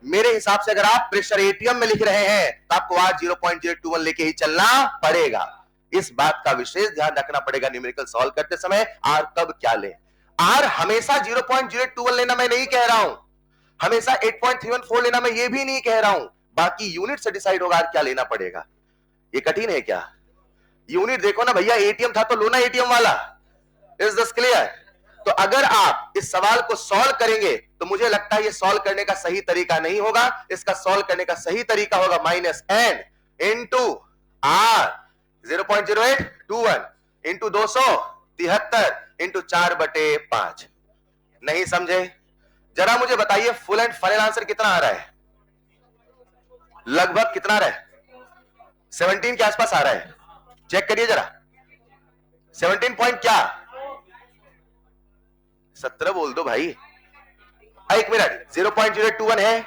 मेरे हिसाब से अगर आप प्रेशर एटीएम में लिख रहे हैं तो आपको आज 0.021 लेके ही चलना पड़ेगा। इस बात का विशेष ध्यान रखना पड़ेगा न्यूमेरिकल सॉल्व करते समय। आर कब क्या ले, आर हमेशा 0.021 लेना मैं नहीं कह रहा हूं, हमेशा 8.314 लेना मैं ये भी नहीं कह रहा हूं, बाकी यूनिट से डिसाइड होगा आर क्या लेना पड़ेगा। ये कठिन है क्या? यूनिट देखो ना भैया, एटीएम था तो लो ना एटीएम वाला। Is this clear? तो अगर आप इस सवाल को सॉल्व करेंगे तो मुझे लगता है ये सॉल्व करने का सही तरीका नहीं होगा। इसका सॉल्व करने का सही तरीका होगा -n into R 0.0821 into 273 into 4/5। नहीं समझे? जरा मुझे बताइए फुल एंड फाइनल आंसर कितना आ रहा है? लगभग कितना आ रहा है? 17 के आसपास आ रहा है। चेक करिए जरा, 17 पॉइंट क्या 17 बोल दो भाई। एक मिनट, 0.021 है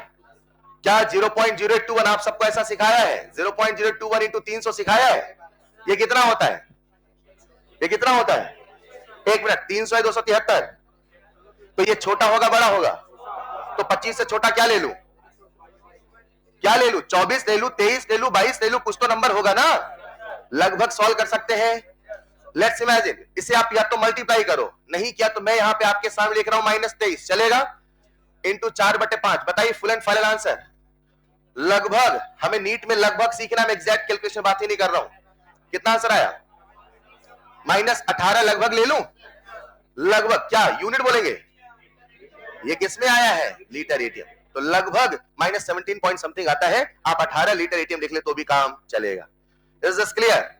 क्या? 0.021 आप सबको ऐसा सिखाया है? 0.021 इंटू 300 सिखाया है? ये कितना होता है? ये कितना होता है? एक मिनट, 300 है 273, तो ये छोटा होगा बड़ा होगा? तो 25 से छोटा क्या ले लूं? क्या ले लूं? 24 ले लूं, 23 ले लूं, 22 ले लूं, कुछ तो नंबर होगा ना। लगभग सॉल्व कर सकते हैं। लेट्स इमेजिन, इसे आप या तो मल्टीप्लाई करो, नहीं किया तो मैं यहां पे आपके सामने लिख रहा हूं -23, चलेगा? इंटू 4/5। बताइए फुल एंड फाइनल आंसर। लगभग, हमें नीट में लगभग सीखना, मैं एग्जैक्ट कैलकुलेशन बात ही नहीं कर रहा हूं। कितना आंसर आया? -18 लगभग ले लूं? लगभग क्या यूनिट बोलेंगे? ये किसमें आया है? Litre ATM. तो लगभग -17 पॉइंट समथिंग आता है। आप 18 लीटर एटीएम लिख ले तो भी काम चलेगा। Is this clear?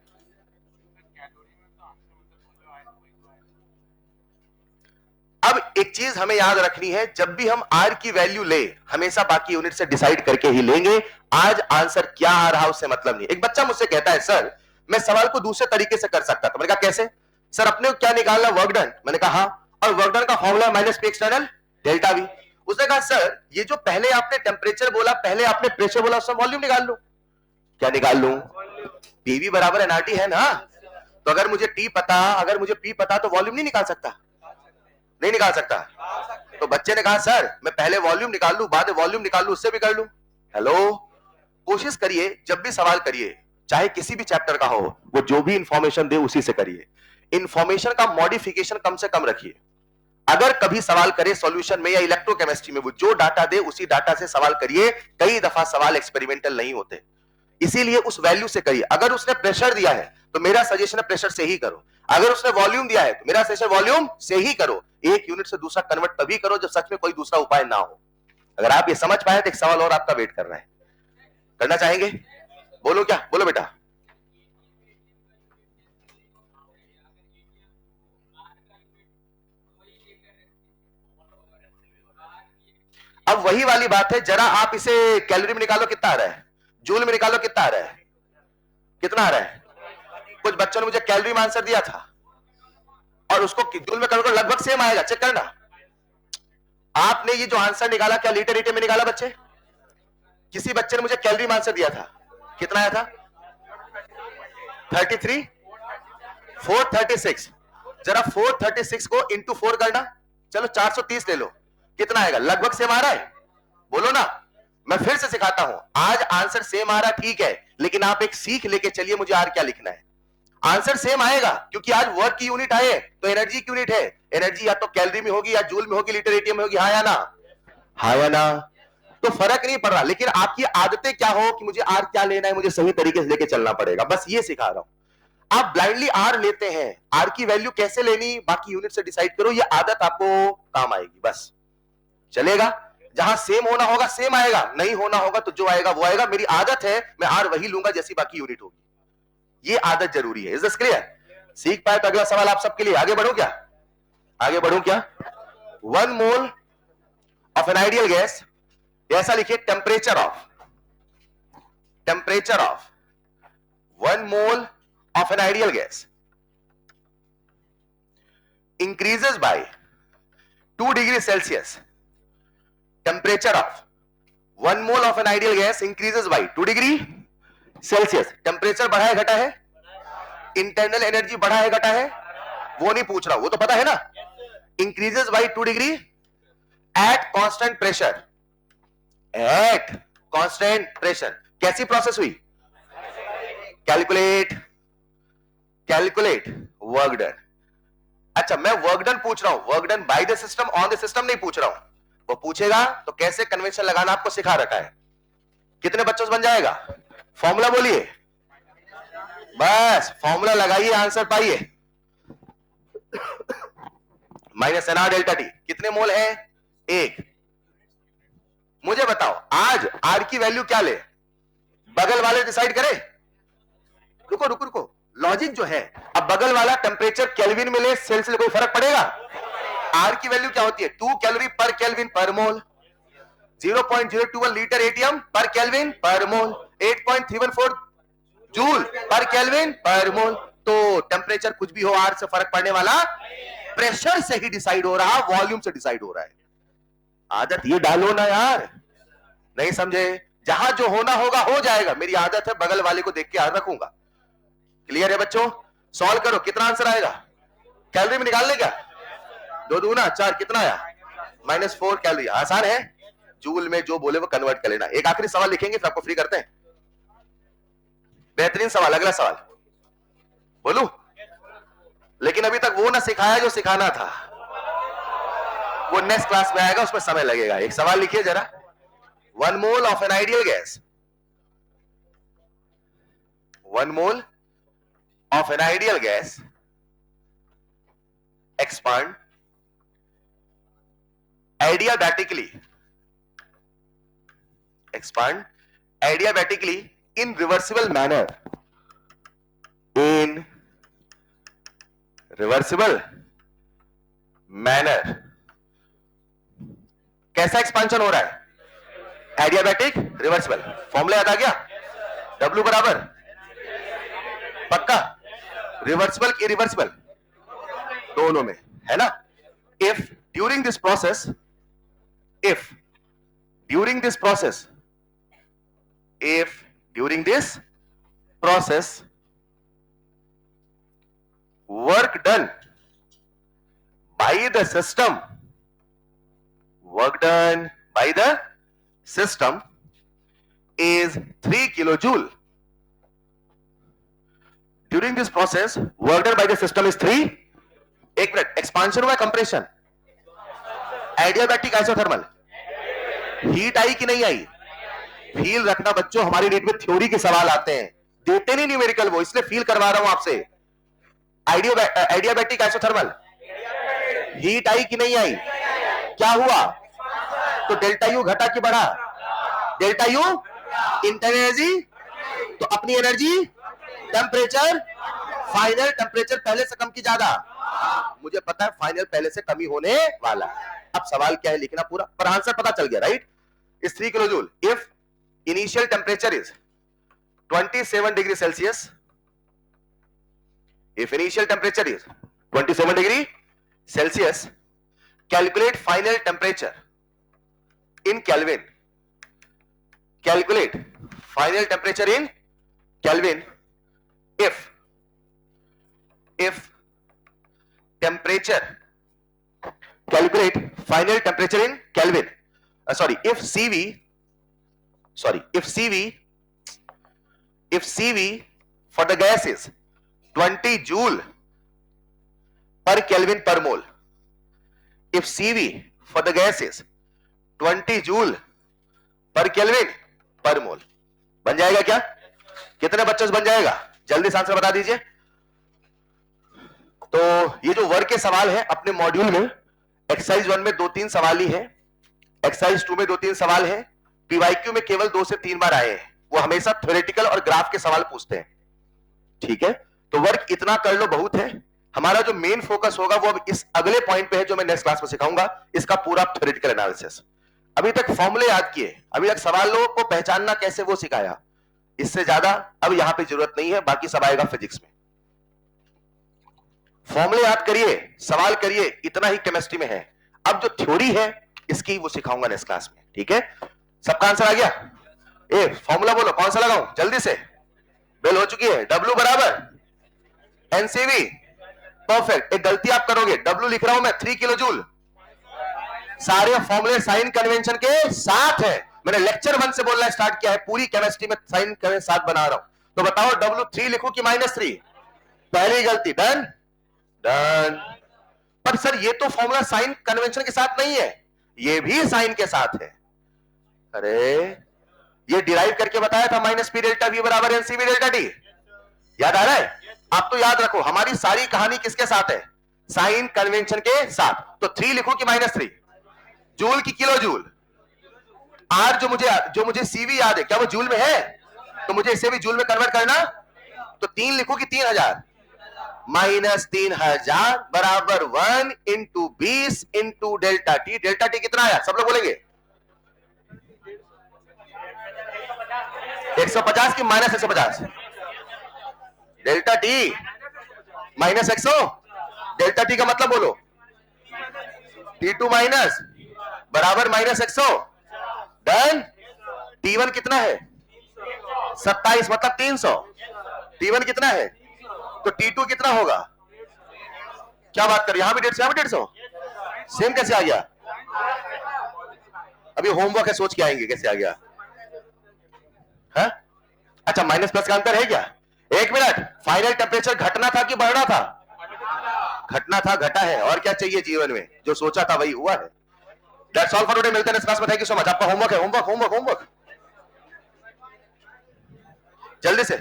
अब एक चीज हमें याद रखनी है, जब भी हम आर की वैल्यू ले हमेशा बाकी यूनिट से डिसाइड करके ही लेंगे। आज आंसर क्या आ रहा उससे मतलब नहीं। एक बच्चा मुझसे कहता है सर मैं सवाल को दूसरे तरीके से कर सकता था। मैंने कहा कैसे? सर अपने को क्या निकालना, वर्क डन? मैंने कहा हाँ, और वर्क डन का formula -P external delta we. उसने कहा सर ये जो पहले आपने टेम्परेचर बोला, पहले आपने प्रेशर बोला, उसमें वॉल्यूम निकाल लो। क्या निकाल लूं? पीवी बराबर एनआरटी है ना। तो अगर मुझे टी पता, अगर मुझे पी पता तो वॉल्यूम नहीं निकाल सकता? नहीं निकाल सकता? तो बच्चे ने कहा सर मैं पहले वॉल्यूम निकाल लूं, बाद में वॉल्यूम निकाल लूं, उससे भी कर लूं। हेलो, कोशिश करिए जब भी सवाल करिए, चाहे किसी भी चैप्टर का हो, वो जो भी इंफॉर्मेशन दे उसी से करिए। इंफॉर्मेशन का मॉडिफिकेशन कम से कम रखिए। अगर कभी सवाल करे सॉल्यूशन में या इलेक्ट्रोकेमिस्ट्री में, वो जो डाटा दे उसी डाटा से सवाल करिए। कई दफा सवाल एक्सपेरिमेंटल नहीं होते, इसीलिए उस वैल्यू से करिए। अगर उसने प्रेशर दिया है तो मेरा सजेशन है प्रेशर से ही करो। अगर उसने वॉल्यूम दिया है तो मेरा सजेशन वॉल्यूम से ही करो। एक यूनिट से दूसरा कन्वर्ट तभी करो जब सच में कोई दूसरा उपाय ना हो। अगर आप ये समझ पाए तो एक सवाल और आपका वेट कर रहा है, करना चाहेंगे? बोलो क्या? बोलो बेटा। अब वही वाली बात है, जरा आप इसे कैलोरी में निकालो कितना आ रहा है, जूल में निकालो कितना आ रहा है, कितना आ रहा है। कुछ बच्चों ने मुझे कैलोरी में आंसर दिया था और उसको जूल में करो, लगभग सेम आएगा, चेक करना। आपने ये जो आंसर निकाला क्या लीटर एटीएम में निकाला बच्चे? किसी बच्चे ने मुझे कैलोरी में आंसर दिया था, कितना आया था? 33 436। जरा 436 को इंटू 4 करना, चलो 430 ले लो, कितना आएगा? लगभग सेम आ रहा है, बोलो ना। मैं फिर से सिखाता हूं, आज आंसर सेम आ रहा ठीक है, लेकिन आप एक सीख लेके चलिए मुझे आर क्या लिखना है। आंसर सेम आएगा क्योंकि आज वर्क की यूनिट आए तो एनर्जी की यूनिट है। एनर्जी या तो कैलोरी में होगी या जूल में होगी, लीटर एटीएम में होगी, हाँ या ना? हाँ या ना? तो फर्क नहीं पड़ रहा, लेकिन आपकी आदतें क्या हो कि मुझे आर क्या लेना है, मुझे सही तरीके से लेके चलना पड़ेगा, बस ये सिखा रहा हूं। आप ब्लाइंडली आर लेते हैं, आर की वैल्यू कैसे लेनी बाकी यूनिट से डिसाइड करो, ये आदत आपको काम आएगी, बस चलेगा। जहां सेम होना होगा सेम आएगा, नहीं होना होगा तो जो आएगा वो आएगा। मेरी आदत है मैं आर वही लूंगा जैसी बाकी यूनिट होगी, ये आदत जरूरी है। Is this clear? सीख पाए तो अगला सवाल आप सबके लिए। आगे बढ़ूं क्या? आगे बढ़ूं क्या? 1 mole of an ideal gas, ऐसा लिखिए temperature of 1 mole of an ideal gas increases by 2 degree Celsius. Temperature of 1 mole of an ideal gas increases by 2 degree Celsius. Temperature बढ़ा है घटा है? इंटरनल एनर्जी बढ़ा है घटा है? वो नहीं पूछ रहा, वो तो पता है ना। Increases by 2 degree at constant pressure. At constant pressure. कैसी प्रोसेस हुई? Calculate work done. अच्छा, मैं वर्क डन पूछ रहा हूं, work done by the system on the system नहीं पूछ रहा हूं। वो पूछेगा तो कैसे कन्वेंशन लगाना आपको सिखा रखा है। कितने बच्चों से बन जाएगा? फॉर्मूला बोलिए, बस फॉर्मूला लगाइए, आंसर पाइए। Minus N R delta T कितने मोल है? 1। मुझे बताओ आज आर की वैल्यू क्या ले? बगल वाले डिसाइड करे? रुको रुको रुको, लॉजिक जो है, अब बगल वाला टेम्परेचर केल्विन में ले, सेल्सियस में कोई फर्क पड़ेगा? आर की वैल्यू क्या होती है? 2 कैलोरी पर केल्विन पर मोल। 0.021 लीटर एटीएम पर केल्विन पर मोल। 8.314 जूल पर केल्विन पर मोल। तो टेम्परेचर कुछ भी हो, आर से फर्क पड़ने वाला, प्रेशर से ही डिसाइड हो रहा, वॉल्यूम से डिसाइड हो रहा है। आदत ये डालो ना यार, नहीं समझे? जहां जो होना होगा हो जाएगा। मेरी आदत है बगल वाले को देख के याद रखूंगा। क्लियर है बच्चों? सॉल्व करो, कितना आंसर आएगा? कैलोरी में निकाल ले क्या? 2 दूना 4, कितना आया? -4 कैलोरी। आसान है, जूल में जो बोले वो कन्वर्ट कर लेना। एक आखिरी सवाल लिखेंगे फिर आपको फ्री करते हैं। बेहतरीन सवाल, अगला सवाल बोलू, लेकिन अभी तक वो ना सिखाया जो सिखाना था, वो नेक्स्ट क्लास में आएगा, उसमें समय लगेगा। एक सवाल लिखिए जरा। 1 mole of an ideal gas, 1 mole of an ideal gas expand adiabatically in reversible manner, in reversible manner। कैसा एक्सपांशन हो रहा है? Adiabatic reversible. फॉर्मूला याद आ गया? W बराबर, पक्का? रिवर्सिबल की इरिवर्सिबल दोनों में है ना। If during this process work done by the system is 3 kilojoule। During this process, work done by the system is 3। एक मिनट, एक्सपांशन हुआ कंप्रेशन? Adiabatic isothermal. हीट आई कि नहीं आई? फील रखना बच्चों, हमारी नीट में थ्योरी के सवाल आते हैं, देते नहीं न्यूमेरिकल, वो इसलिए फील करवा रहा हूं आपसे। एडियाबैटिक आइसोथर्मल, हीट आई कि नहीं आई? क्या हुआ? तो डेल्टा यू घटा कि बढ़ा? डेल्टा यू इंटरनल एनर्जी, तो अपनी एनर्जी टेम्परेचर, फाइनल टेम्परेचर पहले से कम की ज्यादा? मुझे पता है फाइनल पहले से कमी होने वाला। अब सवाल क्या है लिखना पूरा, पर आंसर पता चल गया, right? Is 3 kilo joule if initial temperature is 27 degree Celsius. If initial temperature is 27 degree Celsius, calculate final temperature in kelvin. Calculate final temperature in kelvin if temperature, calculate final temperature in Kelvin, if CV for the gas is 20 joule per Kelvin per mole, if CV for the gas is 20 joule per Kelvin per mole, बन जाएगा क्या? कितने बच्चों से बन जाएगा? जल्दी से आंसर बता दीजिए। तो ये जो वर्क के सवाल है अपने मॉड्यूल में, एक्सरसाइज 1 में 2-3 सवाल ही है, एक्सरसाइज 2 में 2-3 सवाल है, पीवाईक्यू में केवल 2 से 3 बार आए हैं। वो हमेशा थ्योरेटिकल और ग्राफ के सवाल पूछते हैं, ठीक है? तो वर्क इतना कर लो, बहुत है। हमारा जो मेन फोकस होगा वो अब इस अगले पॉइंट पे है, जो मैं नेक्स्ट क्लास में सिखाऊंगा, इसका पूरा थ्योरेटिकल एनालिसिस। अभी तक फॉर्मूले याद किए, अभी तक सवालों को पहचानना कैसे वो सिखाया, इससे ज्यादा अब यहां पे जरूरत नहीं है, बाकी सब आएगा फिजिक्स में। फॉर्मूले याद करिए, सवाल करिए, इतना ही केमिस्ट्री में है। अब जो थ्योरी है इसकी वो सिखाऊंगा नेक्स्ट क्लास में, ठीक है? सबका आंसर आ गया? ए फॉर्मूला बोलो, कौन सा लगाऊं जल्दी से? बेल हो चुकी है। W बराबर एनसीवी, परफेक्ट। एक गलती आप करोगे, W लिख रहा हूं मैं 3 किलो जूल, सारे फॉर्मूले साइन कन्वेंशन के साथ है। मैंने लेक्चर 1 से बोलना स्टार्ट किया है, पूरी केमिस्ट्री में साइन के साथ बना रहा हूं। तो बताओ W3 लिखूं कि -3? पहली गलती, डन डन। पर सर ये तो फॉर्मूला साइन कन्वेंशन के साथ नहीं है, ये भी साइन के साथ है। अरे ये डिराइव करके बताया था -p डेल्टा v बराबर NCV डेल्टा t, याद आ रहा है? आप तो याद रखो हमारी सारी कहानी किसके साथ है? साइन कन्वेंशन के साथ। तो 3 लिखो कि -3? जूल की किलो जूल। आर जो मुझे सीवी याद है, क्या वो जूल में है? तो मुझे इसे भी जूल में कन्वर्ट करना। तो 3 लिखो कि 3000? -3000 बराबर 1 into 20 into delta T. Delta T कितना आया सब लोग बोलेंगे? 150 की -150? Delta T -100। डेल्टा टी का मतलब बोलो। T2 माइनस बराबर -100। डन। T1 कितना है? 27 मतलब 300। T1 कितना है? तो T2 कितना होगा? क्या बात कर, यहां भी 150 यहां भी 150, सेम कैसे आ गया? अभी होमवर्क है, सोच के आएंगे कैसे आ गया है? अच्छा माइनस प्लस का अंतर है क्या? एक मिनट, फाइनल टेम्परेचर घटना था कि बढ़ना था? घटना था, घटा है। और क्या चाहिए जीवन में? जो सोचा था वही हुआ है। That's all for today. मिलते हैं नेक्स्ट क्लास में। Thank you so much. आपका होमवर्क है, होमवर्क होमवर्क होमवर्क जल्दी से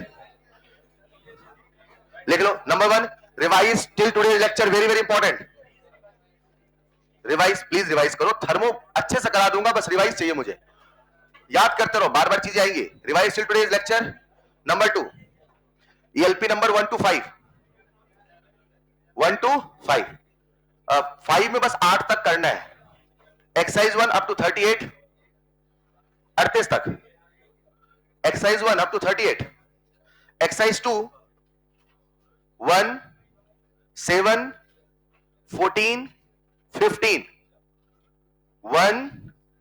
लिख लो। Number 1, revise till today lecture, very very important. Revise, please revise करो। थर्मो अच्छे से करा दूंगा, बस रिवाइज चाहिए मुझे। याद करते रहो, बार बार चीजें आएंगी। Revise till today lecture. Number 2, ELP number 1 to 5। 1 to 5। 5 में बस 8 तक करना है। एक्सरसाइज 1 अप टू 38, 38 तक। Exercise 1 up to 38। Exercise 2 1 7 14 15। 1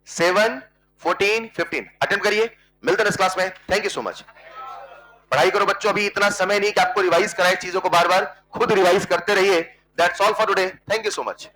7 14 15 attempt करिए। मिलते हैं इस क्लास में। Thank you so much. पढ़ाई करो बच्चों, अभी इतना समय नहीं कि आपको रिवाइज कराए चीजों को, बार बार खुद रिवाइज करते रहिए। That's all for today. Thank you so much.